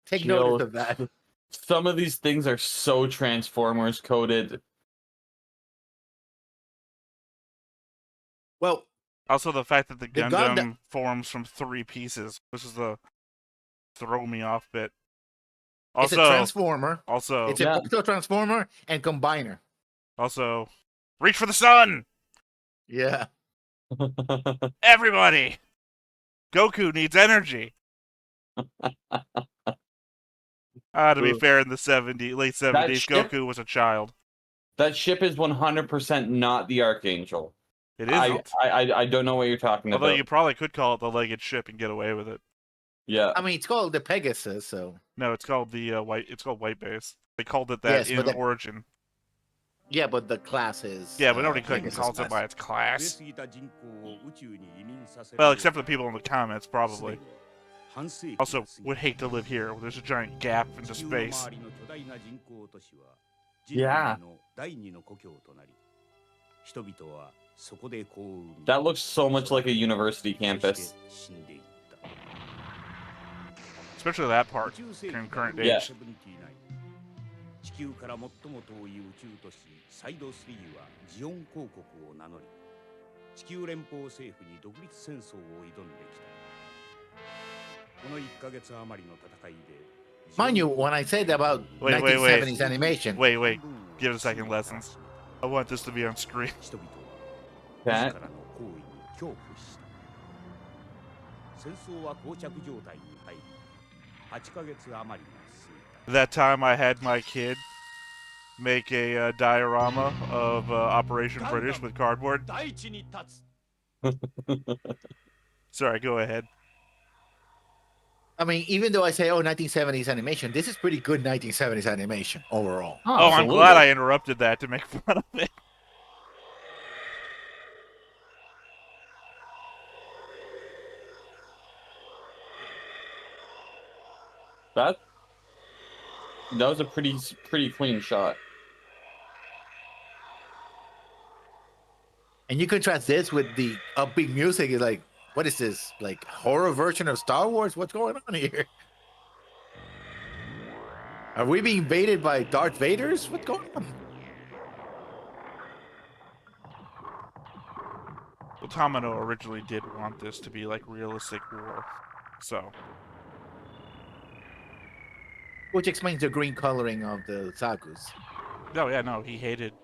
Take notice of that. Some of these things are so Transformers coded. Well, Also, the fact that the The Gundam Gundam- forms from 3 pieces. This is the throw me off bit. it's a Also, transformer. also, It's Yeah. a proto transformer and combiner. also, reach for the sun, Yeah. everybody. Goku needs energy. To be Ooh. fair, in the late 70s, ship- Goku was a child. That ship is 100% not the Archangel. It isn't. I don't know what you're talking Although about. you probably could call it the legged ship and get away with it. Yeah. I mean, it's called the Pegasus, so No, it's called the white. It's called White Base. They called it that Yes, but in Origin. yeah, but the class is Yeah, but nobody Pegasus calls it class. by its class. Well, Well, except for the people in the comments, probably. Also, would hate to live here. There's a giant gap into space. Yeah. That looks so much like a university campus. Especially that part in current Yeah. age. 地球から最も遠い宇宙都市サイド3はジオン公国を名乗り地球連邦政府に独立戦争を挑んできたこの1ヶ月余りの戦いで Mind you, when I said about Wait, 1970s animation, Wait. Give it a second, Lessons. I want this to be on screen. 人々は That 自らの行為に恐怖した戦争は膠着状態に入り8ヶ月余りが過ぎた That time I had my kid make a diorama of Operation British with cardboard. 大地に立つ Sorry, go ahead. I mean, even though I say, oh, 1970s animation, this is pretty good 1970s animation overall. Oh, I'm absolutely. glad I interrupted that to make fun of it. That was a pretty clean shot. And you contrast this with the upbeat music. It's like, what is this? Like horror version of Star Wars? What's going on here? Are we being invaded by Darth Vaders? What's going on? Well, Tamino originally did want this to be like realistic war, so Which explains the green coloring of the Zakus. no, yeah, no, he hated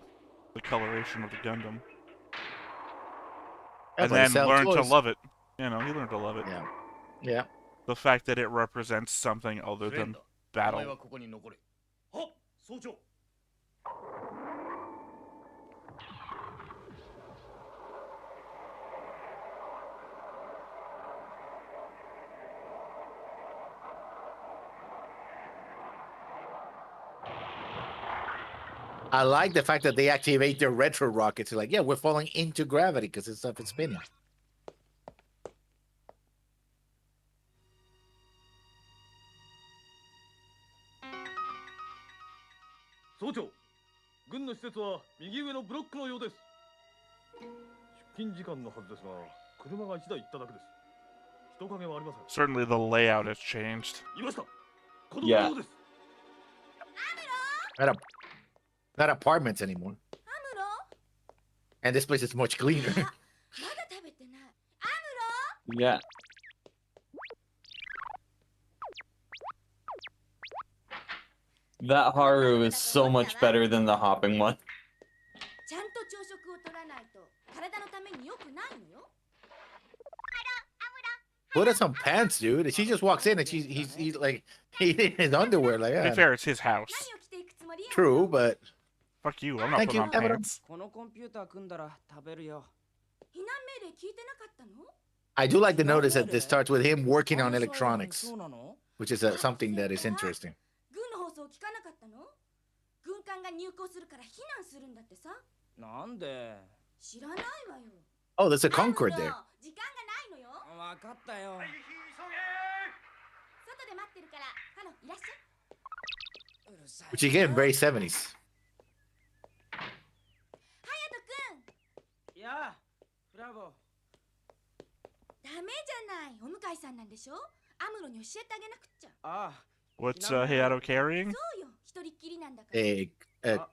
the coloration of the Gundam, Yeah, and but it then sells learned to toys. love it. You know, he learned to love it. Yeah. Yeah. The fact that it represents something other than お前 battle. はここに残れはっ総長 I like the fact that they activate their retro rockets. Like, yeah, we're falling into gravity because this stuff is spinning. 総長軍の施設は右上のブロックのようです。出勤時間のはずですが、車が1台行っただけです。人影はありません。 Certainly the layout has changed. いました。この Yeah. ようです。 Not, not apartments anymore. And this place is much cleaner. Yeah. That Haru is so much better than the hopping one. Put on some pants, dude. She just walks in and he's like he's in his underwear. Like, To be yeah, fair, it's his house. true, but Fuck you, I'm not Thank putting you, on Evan. pants. このコンピューター組んだら食べるよ。 I do like to notice that this starts with him working on electronics, そうなの？ which is something that is interesting. 軍の放送聞かなかったの？軍艦が入港するから避難するんだってさ。なんで？知らないわよ。 Oh, there's a Concord there. 時間がないのよ。わかったよ。外で待ってるから、ハロいらっしゃい。うるさい。 Which again, very 70s. 隼人くん。いや、ブラボー。 ダメじゃない。お向かいさんなんでしょ？アムロに教えてあげなくっちゃ。ああ、 What's Hayato carrying? そうよ。一人っきりなんだから。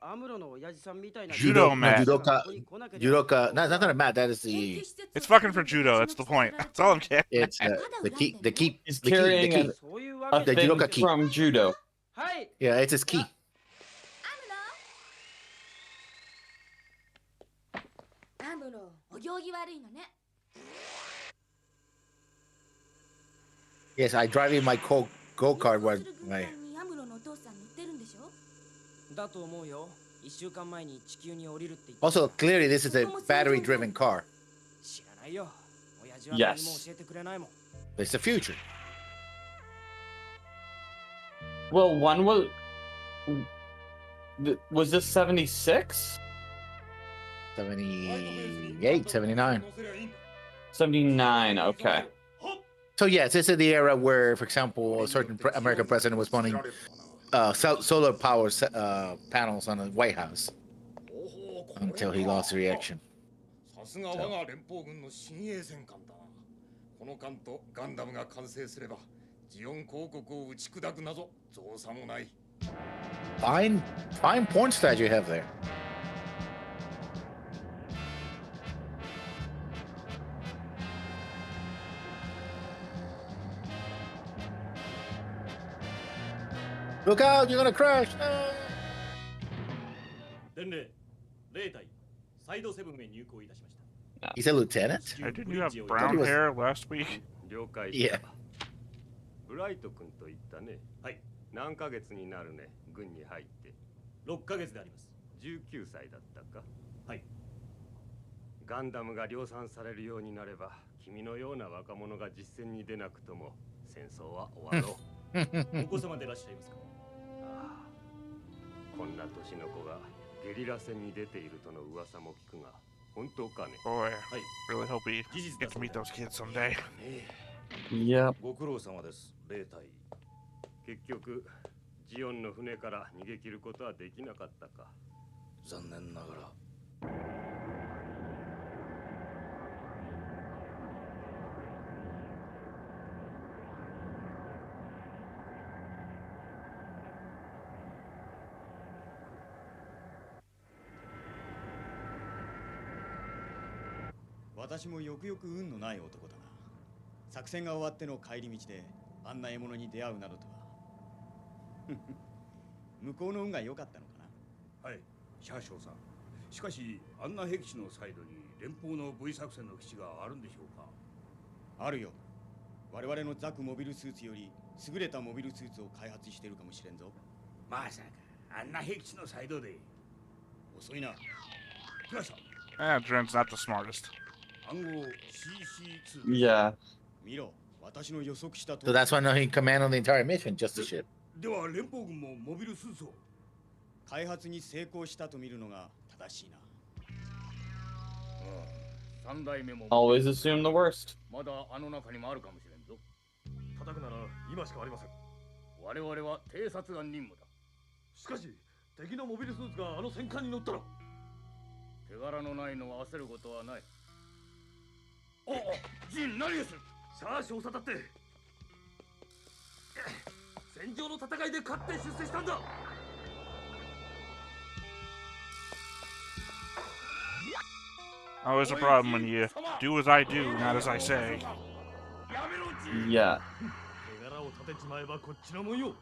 アムロの親父さんみたいな。 Judo no, mat. Judoka. No, that's not a mat. That is the. It's fucking for judo, that's the point. That's all I'm kidding. It's the key. The key. He's The key. The carrying key. そういう A わけ The で。 thing judoka key. from judo. はい。 Yeah, it's his key. アムロ。アムロ、お行儀悪いのね。 Yes, I drive in my go kart while 入港する軍 my. 艦にアムロのお父さん乗ってるんでしょ？だと思うよ。一週間前に地球に降りるって言ってた。 Also, clearly, this is a battery-driven car. 知らないよ。親父は Yes. 何も教えてくれないもん。 It's the future. Well, one was. Was this 76? 78, 79. 79, okay. So yes, this is the era where, for example, a certain American president was putting solar power panels on the White House until he lost the reaction. さすが我が連邦軍の新鋭戦艦だ。この艦とガンダムが完成すれば、ジオン公国を打ち砕くなぞ造作もない。 Fine porn stat you have there. Look out, you're gonna crash! No! 伝令、0隊、サイドセブンへ入港いたしました。 He's a lieutenant? Didn't you have brown hair last week? 了解した。 Yeah. ブライト君と言ったね。はい。何ヶ月になるね、軍に入って。 6ヶ月であります。 19歳だったか。はい。ガンダムが量産されるようになれば、君のような若者が実戦に出なくとも、戦争は終わろう。お子様でいらっしゃいますか？ああ、こんな年の子がゲリラ戦に出ているとの噂も聞くが、本当かね。 Boy, はい really hope we 事実だ get そ to う meet で。 those kids someday. Yep. ご苦労様です、0隊。結局、ジオンの船から逃げ切ることはできなかったか。残念ながら。私もよくよく運のない男だな。作戦が終わっての帰り道であんな獲物に出会うなどとは。向こうの運が良かったのかな。はい、シャーショーさん。しかし、あんな僻地のサイドに連邦の V 作戦の基地があるんでしょうか？あるよ。我々のザクモビルスーツより優れたモビルスーツを開発しているかもしれんぞ。まさか、あんな僻地のサイドで。遅いな。来ました。 Ah, Dren's not the smartest. 暗号 CC2。Yeah. 見ろ、私の予測したと So that's why now he command on the entire mission, just the ship. では連邦軍もモビルスーツを開発に成功したと見るのが正しいな。3代目も Always assume the worst. まだあの中にもあるかもしれんぞ。叩くなら今しかありません。我々は偵察が任務だ。しかし、敵のモビルスーツがあの戦艦に乗ったら手柄のないのは焦ることはない。おお、ジン何をする。さあ少佐だって戦場の戦いで勝って出世したんだ。Always a problem when you do as I do, not as I say. Yeah. 手柄を立てちまえばこっちのもんよ。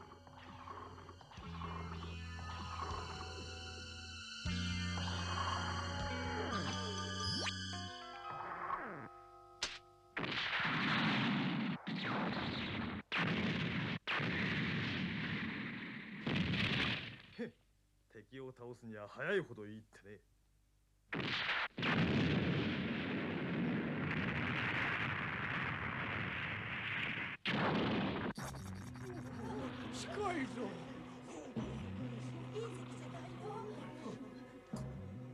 敵を倒すには早いほどいいってね。近いぞ。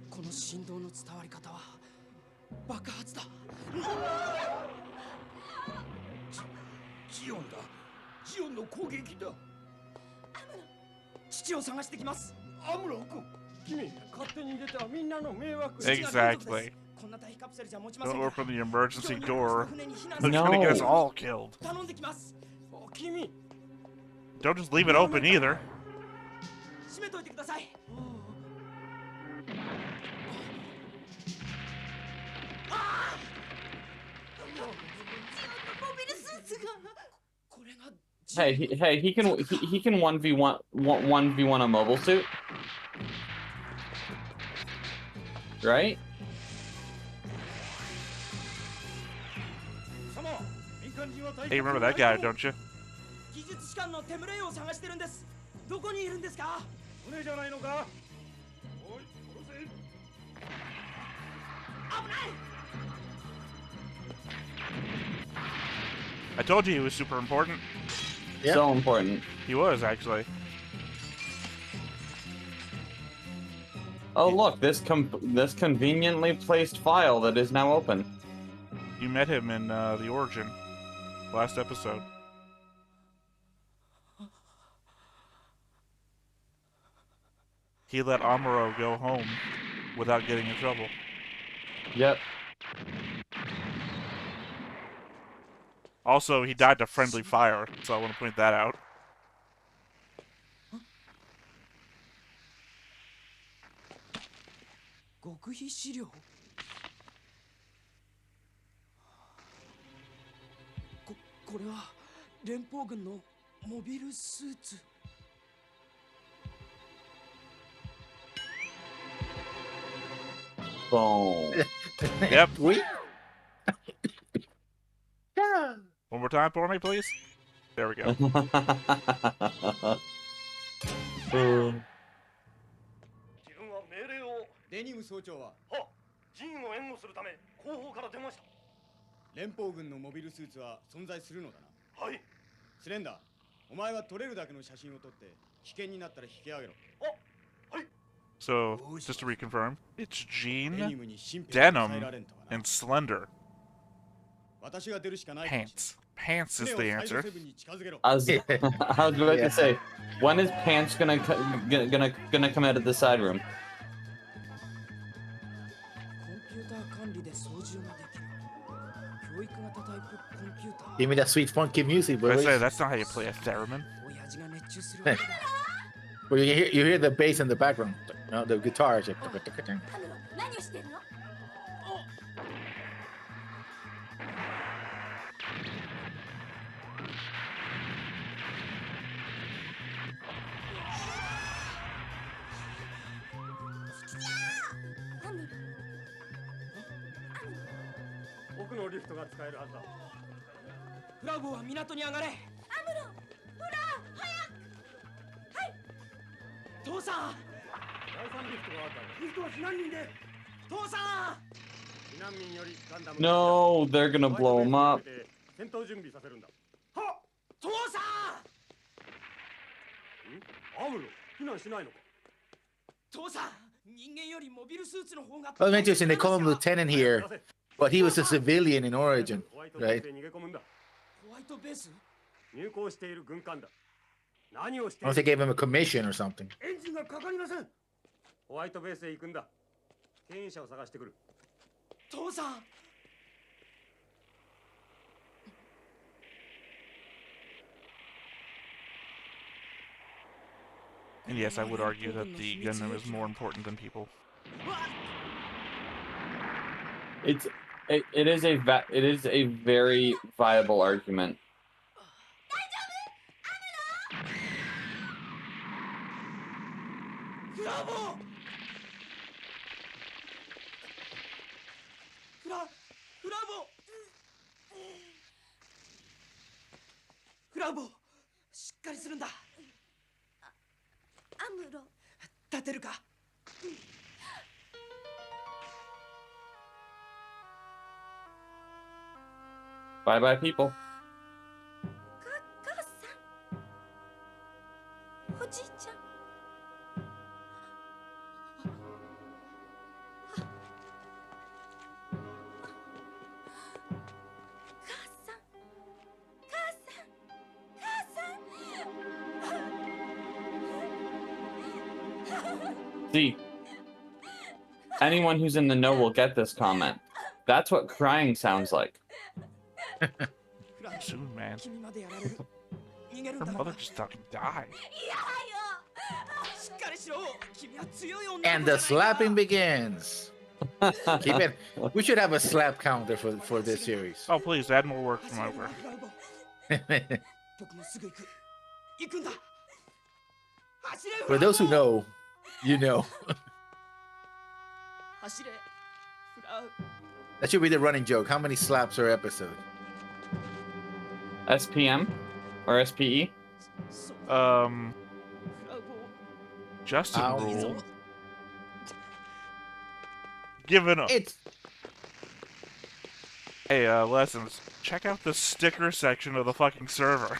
この振動の伝わり方は爆発だ。ジオンだ。ジオンの攻撃だ。父を探してきます。アムロ君、君勝手に入れてはみんなの迷惑。 Exactly. こんな大カプセルじゃ持ちません Don't が。 open the emergency door. 船に避難 They're する gonna get us all killed. 頼んできます。君、 Don't just leave it open either. 閉めといてください。これが Hey, he can 1v1 a mobile suit, right? Hey, remember that guy, don't you? 技術士官のテムレイを探してるんです。どこにいるんですか。船じゃないのか。おい、殺せ。危ない。 I told you he was super important. Yeah. So important. He was, actually. Oh look, this conveniently placed file that is now open. You met him in the Origin. Last episode. He let Amuro go home without getting in trouble. Yep. Also, he died to friendly fire, so I want to point that out. Boom. Yep. We? One more time for me, please. There we go. デニム総長はジンを援護するため後方から出ました。連邦軍のモビルスーツは存在するのだな。はい。スレンダー、お前は撮れるだけの写真を撮って危険になったら引き上げろ。 So, just to reconfirm, it's デニ Jean, ムに新兵を伝 Denim, えられんとはな。 and Slender. 私が出るしかないかもしれない。 Pants. Pants is 船を the サイド answer. セブンに近づけろ。I was about to say, when is Pants gonna come out of the side room? コンピューター管理で操縦ができる。教育型タイプコンピューター。 Give me that sweet funky music, I boys. say, that's not how you play a theremin. 親父が熱中するわけだ。 Well, you hear the bass in the background. No, the guitar. Is like, アムロ、何をしてるの。奥のリフトが使えるはずだ。フラゴは港に上がれ。アムロ、ほら、早く。はい。父さん。第三リフトがあった。リフトは避難人で。父さん。避難民よりガンダム。 No, they're gonna blow him up. 戦闘準備させるんだ。は。父さん。アムロ、避難しないのか。父さん、人間よりモビルスーツの方が。 well, interesting. They call him Lieutenant here, but he was a civilian in Origin, right? ホワイトベース。入港している軍艦だ。何をして Unless they gave him a commission or something. エンジンがかかりません。ホワイトベースへ行くんだ。牽引車を探してくる。父さん。 And yes, I would argue that the Gundam is more important than people. It is a very viable argument. フラボー。フラボー。フラボー。しっかりするんだ。アムロ。立てるか。 Bye bye, people. 母さん。おじいちゃん。See, anyone who's in the know will get this comment. That's what crying sounds like. Soon, man. Her mother just fucking died. And the slapping begins. Keep it. We should have a slap counter for this series. Oh, please add more work from my work. For those who know, you know. That should be the running joke. How many slaps per episode? SPM or SPE? Justin rule. Giving up. Hey, Lessons, check out the sticker section of the fucking server.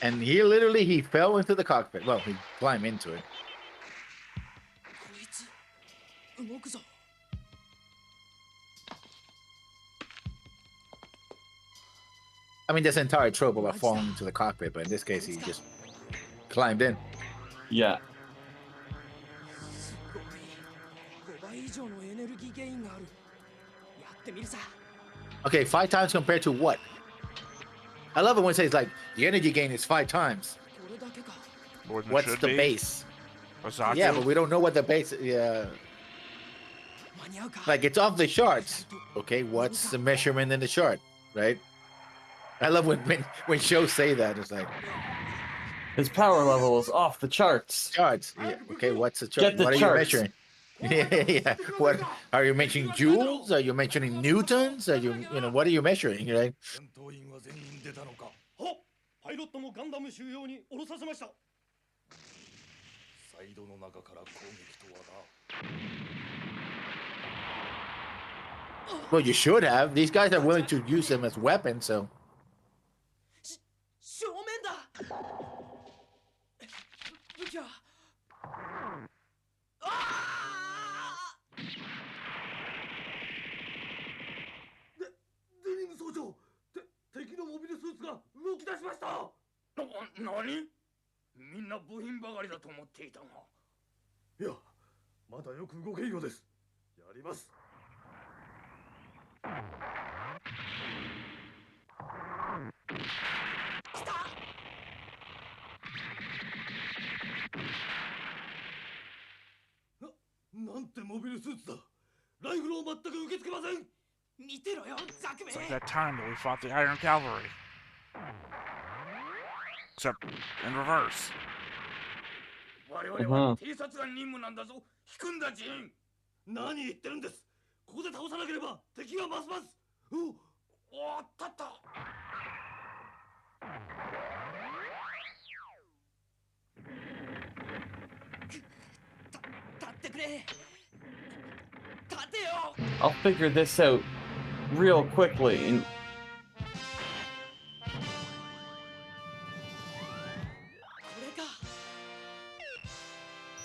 And he fell into the cockpit. Well, he climbed into it. I mean, this entire trope about falling into the cockpit, but in this case, he just climbed in. Yeah. Okay, 5 times compared to what? I love it when it says, like, the energy gain is 5 times. What's the base? Yeah, but we don't know what the base. Yeah. Like, it's off the charts. Okay, what's the measurement in the chart, right? I love when shows say that. It's like, his power level is off the charts. Charts. Yeah. Okay, what's the chart? What are you measuring? Yeah. What are you mentioning? Joules? Are you mentioning newtons? Are you what are you measuring? Right? パイロットもガンダム収容に降ろさせました。サイドの中から攻撃とはな。 Well, you should have. These guys are willing to use them as weapons, so. 正面だ。武器は。デニム総長、敵のモビルスーツが動き出しました。何？みんな部品ばかりだと思っていたが。いや、まだよく動けるようです。やります。 なんてモビルスーツだ。ライフルを全く受け付けません。見てろよ、ザクメ。 It's like that time that we fought the Iron Cavalry. Except in reverse. 我々は偵察が任務なんだぞ。引くんだジン。何言ってるんです。ここで倒さなければ敵がますます。おったった。 I'll figure this out real quickly. And...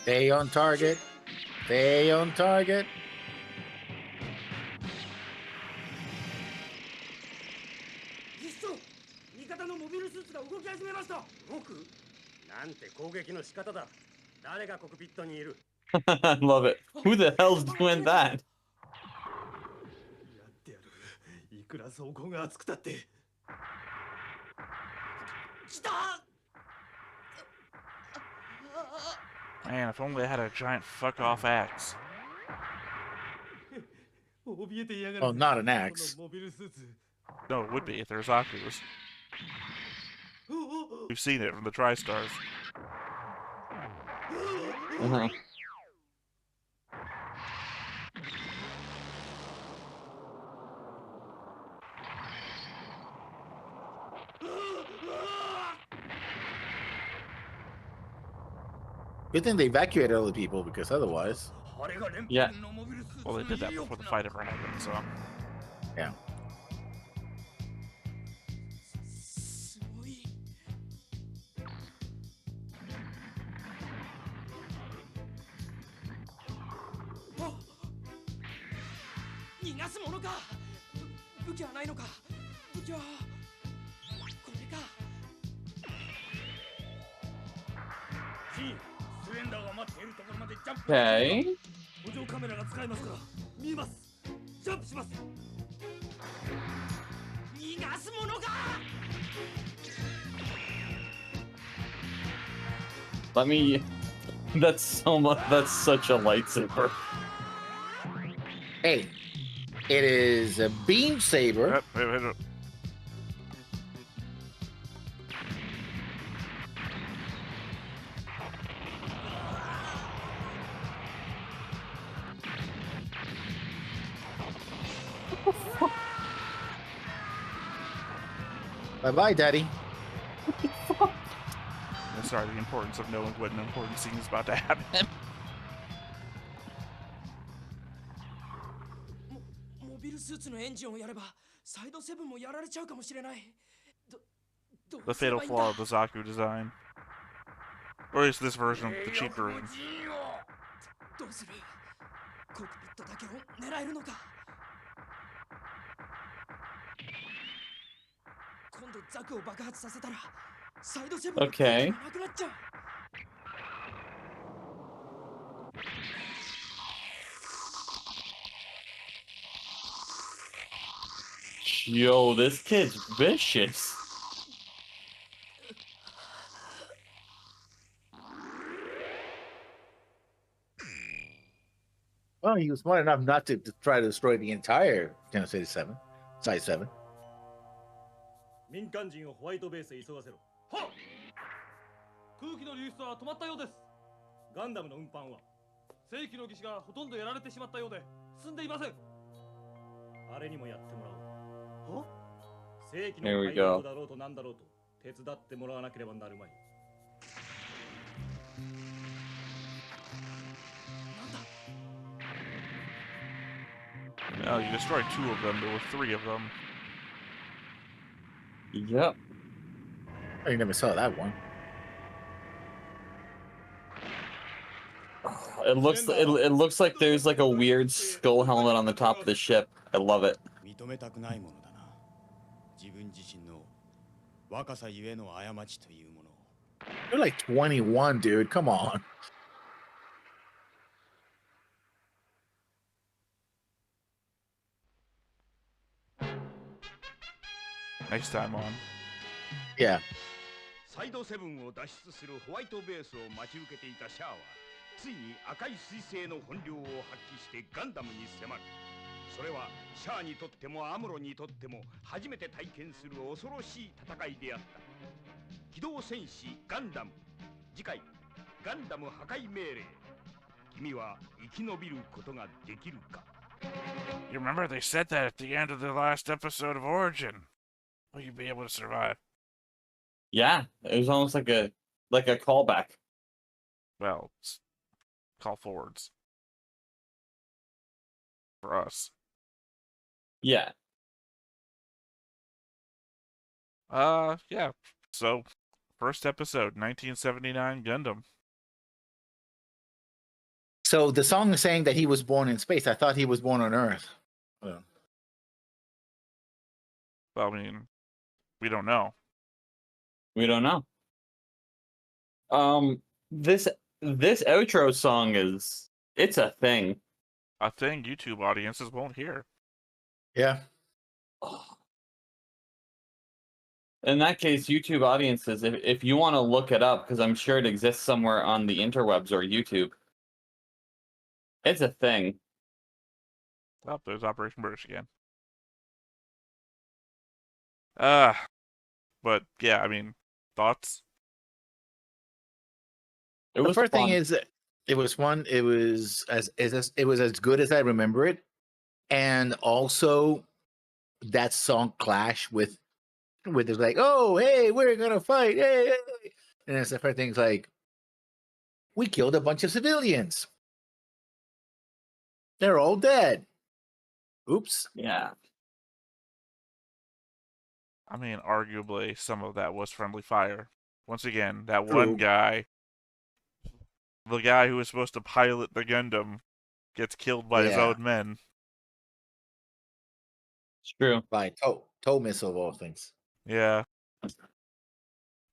Stay on target. Stay on target. モビルスーツが動き始めました。動くなんて攻撃の仕方だ。誰がコックピットにいる I love it. Who the hell's doing that? やってやる。いくら走行が熱くたって。来た。 Man, if only I had a giant fuck off axe. Oh, not an axe. No, it would be if there's Aku's. We've seen it from the TriStars. Good thing they evacuated all the people because otherwise. Yeah. Well, they did that before the fight ever happened, so. Yeah. すごい。あ、逃がすものか。武器はないのか。武器はこれか。 Okay. 補助カメラが使えますから見えます。ジャンプします。逃がすものか。 Let me. That's so much. That's such a lightsaber. Hey, it is a beam saber. Wait. Bye-bye, Daddy. Sorry, the importance of knowing what an important scene is about to happen. モビルスーツのエンジンをやればサイドセブンもやられちゃうかもしれない。ど The fatal flaw of the Zaku design. Or at least this version, the cheap version. どうする？コックピットだけを狙えるのか。今度ザクを爆発させたらサイドセブンがなくなっちゃう。Yo, this kid's vicious. Well, he was smart enough not to try to destroy the entire Genesis 7, Side 7. 民間人をホワイトベースへ急がせろ。はっ。空気の流出は止まったようです。ガンダムの運搬は正規の技師がほとんどやられてしまったようで進んでいません。あれにもやってもらおう。は？正規のパイロットだろうとなんだろうと手伝ってもらわなければなるまい。 No, you destroyed 2 of them, there were 3 of them. Yep. I never saw that one. It looks like there's like a weird skull helmet on the top of the ship. I love it. 認めたくないものだな。自分自身の若さゆえの過ちというものを。 You're like 21, dude. Come on. Next time on. Yeah. サイドセブンを脱出するホワイトベースを待ち受けていたシャアはついに赤い彗星の本領を発揮してガンダムに迫る。それはシャアにとってもアムロにとっても初めて体験する恐ろしい戦いであった。機動戦士ガンダム。次回ガンダム破壊命令。君は生き延びることができるか。 You remember they said that at the end of the last episode of Origin. Will you be able to survive? Yeah, it was almost like a callback. Well, call forwards. For us. Yeah. Yeah. So, first episode, 1979 Gundam. So the song is saying that he was born in space. I thought he was born on Earth. Well, I mean, we don't know. We don't know. This outro song it's a thing. A thing YouTube audiences won't hear. Yeah. In that case, YouTube audiences, if you want to look it up, because I'm sure it exists somewhere on the interwebs or YouTube, it's a thing. Oh, there's Operation British again. But yeah, I mean, thoughts? The first thing is, it was fun. It was as good as I remember it, and also that song clash with it's like, oh hey, we're gonna fight, hey, hey. And it's the first thing's like, we killed a bunch of civilians. They're all dead. Oops. Yeah. I mean, arguably, some of that was friendly fire. Once again, that True. one guy, the guy who was supposed to pilot the Gundam, gets killed by his own men. It's true. By tow missile of all things. Yeah.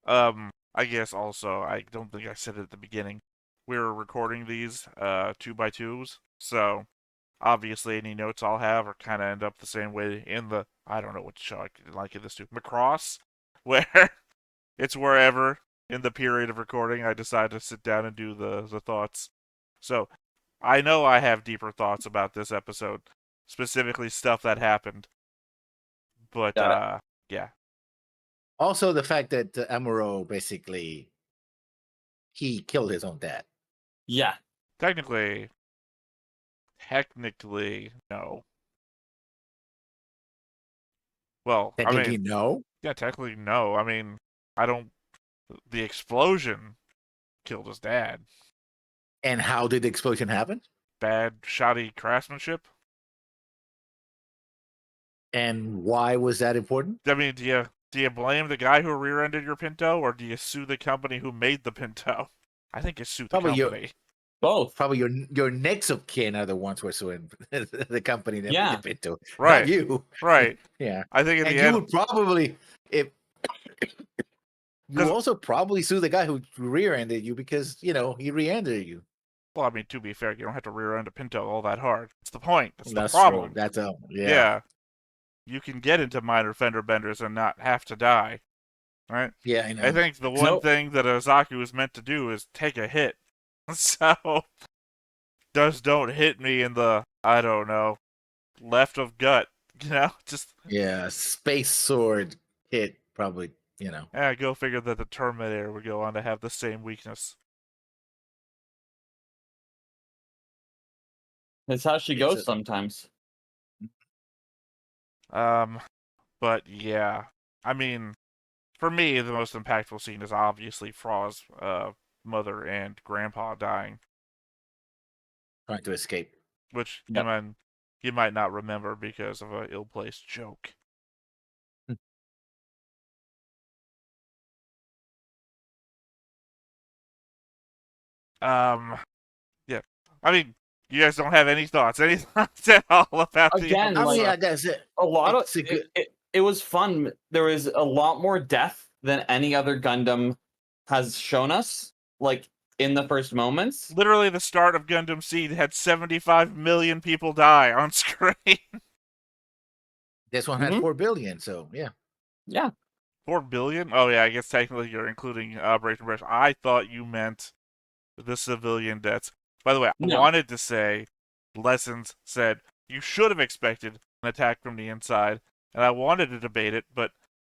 I guess also, I don't think I said it at the beginning. We were recording these 2x2s, so obviously any notes I'll have are kind of end up the same way in the, I don't know what show I could like this to, Macross, where it's wherever in the period of recording I decide to sit down and do the thoughts. So I know I have deeper thoughts about this episode, specifically stuff that happened. But yeah. Also, the fact that Amuro basically he killed his own dad. Yeah. Technically, no. Well, technically, I mean, no. Yeah, technically, no. I mean, the explosion killed his dad. And how did the explosion happen? Bad, shoddy craftsmanship. And why was that important? I mean, do you blame the guy who rear-ended your Pinto, or do you sue the company who made the Pinto? I think you sue the company. Both. Probably your next of kin are the ones who are suing the company that made the Pinto. Right. Not you. Right. Yeah. I think in and the you end, would probably you also probably sue the guy who rear-ended you because he rear-ended you. Well, I mean, to be fair, you don't have to rear-end a Pinto all that hard. That's the point. That's the That's problem. True. That's yeah. You can get into minor fender benders and not have to die. Right? Yeah, I know. I think the one thing that Ozaki was meant to do is take a hit. So, just don't hit me in the, I don't know, left of gut. Just... Yeah, space sword hit, probably, Yeah, go figure that the Terminator would go on to have the same weakness. That's how she goes sometimes. But yeah. I mean, for me, the most impactful scene is obviously Frau's mother and grandpa dying. Trying to escape. Which you might not remember because of an ill-placed joke. Yeah. I mean, you guys don't have any thoughts at all about Again, the like, I guess a lot of it was fun. There was a lot more death than any other Gundam has shown us, like in the first moments. Literally, the start of Gundam Seed had 75 million people die on screen. This one had 4 billion, so yeah. Yeah. 4 billion? Oh yeah, I guess technically you're including Operation British. I thought you meant the civilian deaths. By the way, I wanted to say, Lessons said, you should have expected an attack from the inside, and I wanted to debate it, but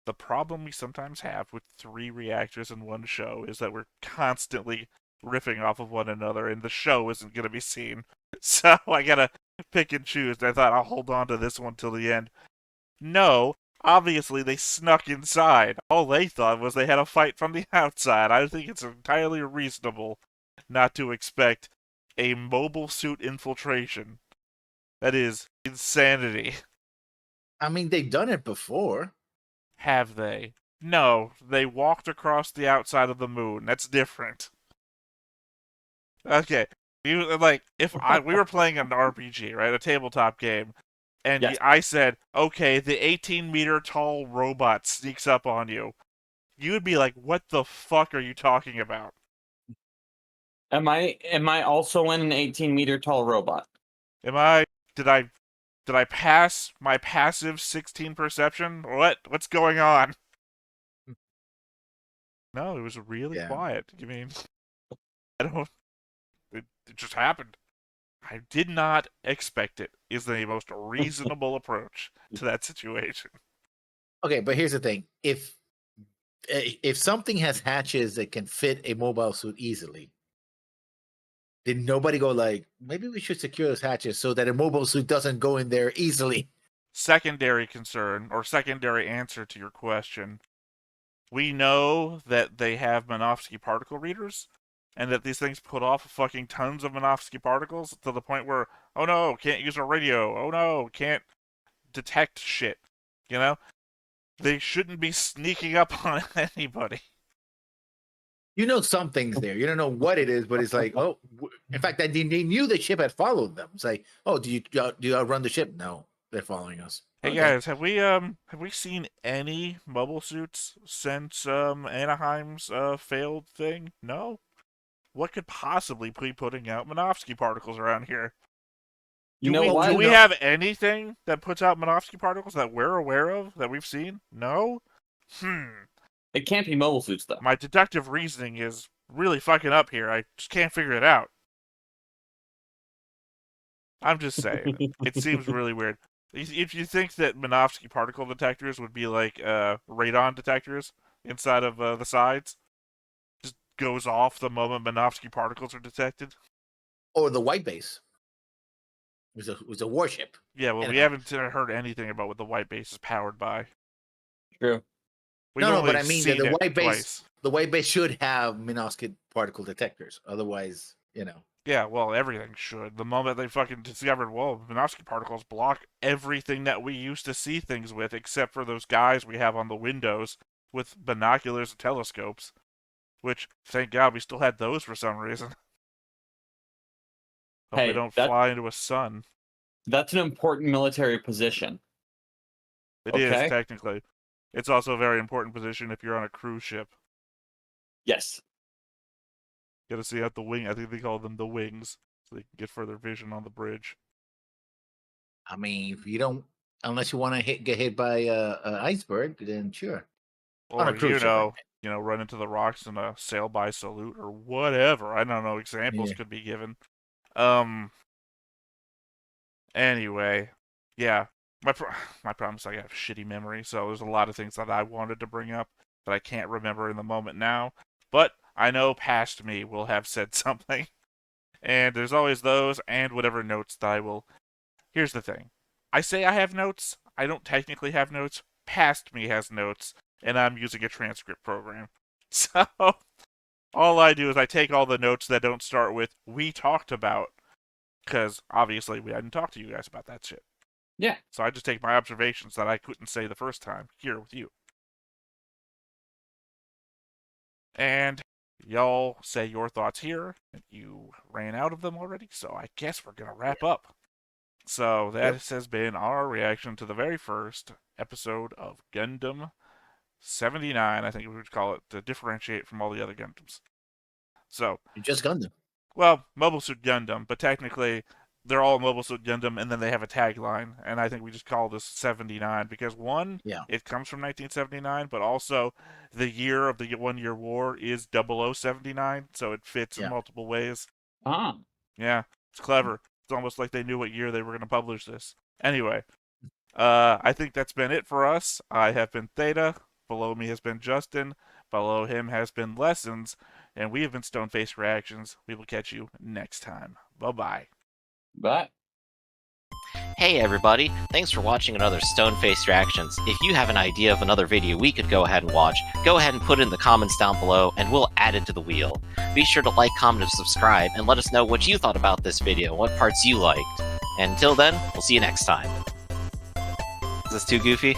the problem we sometimes have with 3 reactors in one show is that we're constantly riffing off of one another, and the show isn't going to be seen. So I gotta pick and choose, and I thought I'll hold on to this one till the end. No, obviously they snuck inside. All they thought was they had a fight from the outside. I think it's entirely reasonable not to expect a mobile suit infiltration. That is insanity. I mean, they've done it before. Have they? No, they walked across the outside of the moon. That's different. Okay, we were playing an RPG, right, a tabletop game, and I said, okay, the 18-meter tall robot sneaks up on you. you would be like, what the fuck are you talking about? Am I also in an 18-meter tall robot? Did I pass my passive 16 perception? What's going on? No, it was really quiet. You mean, it just happened. I did not expect it, is the most reasonable approach to that situation. Okay, but here's the thing. If something has hatches that can fit a mobile suit easily, did nobody go like, maybe we should secure those hatches so that a mobile suit doesn't go in there easily? Secondary concern, or secondary answer to your question. We know that they have Minovsky particle readers, and that these things put off fucking tons of Minovsky particles to the point where, oh no, can't use a radio, oh no, can't detect shit, you know? They shouldn't be sneaking up on anybody. You know something's there. You don't know what it is, but it's like, oh, in fact, they knew the ship had followed them. It's like, oh, do you outrun the ship? No, they're following us. Hey guys, have we seen any mobile suits since Anaheim's failed thing? No. What could possibly be putting out Minovsky particles around here? Do we have anything that puts out Minovsky particles that we're aware of that we've seen? No. It can't be mobile suits though. My deductive reasoning is really fucking up here. I just can't figure it out. I'm just saying. It seems really weird. If you think that Minovsky particle detectors would be like radon detectors inside of the sides, just goes off the moment Minovsky particles are detected. Or the white base. It was a warship. Yeah, well, we haven't heard anything about what the white base is powered by. True. No, but I mean that the white base should have Minovsky particle detectors. Otherwise, you know. Yeah, well, everything should. The moment they fucking discovered, well, Minovsky particles block everything that we used to see things with, except for those guys we have on the windows with binoculars and telescopes. Which, thank God, we still had those for some reason. Hope they don't fly into a sun. That's an important military position. It is, technically. It's also a very important position if you're on a cruise ship. Yes. You gotta see out the wing. I think they call them the wings, so they can get further vision on the bridge. I mean, if you don't, unless you want to get hit by an iceberg, then sure. Or, run into the rocks in a sail-by salute or whatever. I don't know. Examples could be given. Anyway, yeah. My problem is I have shitty memory, so there's a lot of things that I wanted to bring up that I can't remember in the moment now. But I know past me will have said something. And there's always those and whatever notes that I will... Here's the thing. I say I have notes. I don't technically have notes. Past me has notes. And I'm using a transcript program. So, all I do is I take all the notes that don't start with, we talked about. Because, obviously, we hadn't talked to you guys about that shit. Yeah. So I just take my observations that I couldn't say the first time here with you. And y'all say your thoughts here. You ran out of them already, so I guess we're going to wrap up. So that has been our reaction to the very first episode of Gundam 79, I think we would call it, to differentiate from all the other Gundams. So just Gundam. Well, Mobile Suit Gundam, but technically they're all Mobile Suit Gundam, and then they have a tagline, and I think we just call this 79 because it comes from 1979, but also the year of the 1 Year War is 0079, so it fits in multiple ways. Yeah, it's clever. It's almost like they knew what year they were going to publish this. Anyway, I think that's been it for us. I have been Theta. Below me has been Justin. Below him has been Lessons. And we have been Stoneface Reactions. We will catch you next time. Bye-bye. Bye. Hey everybody, thanks for watching another Stoneface Reactions. If you have an idea of another video we could go ahead and watch, go ahead and put it in the comments down below and we'll add it to the wheel. Be sure to like, comment, and subscribe and let us know what you thought about this video, what parts you liked. And until then, we'll see you next time. Is this too goofy?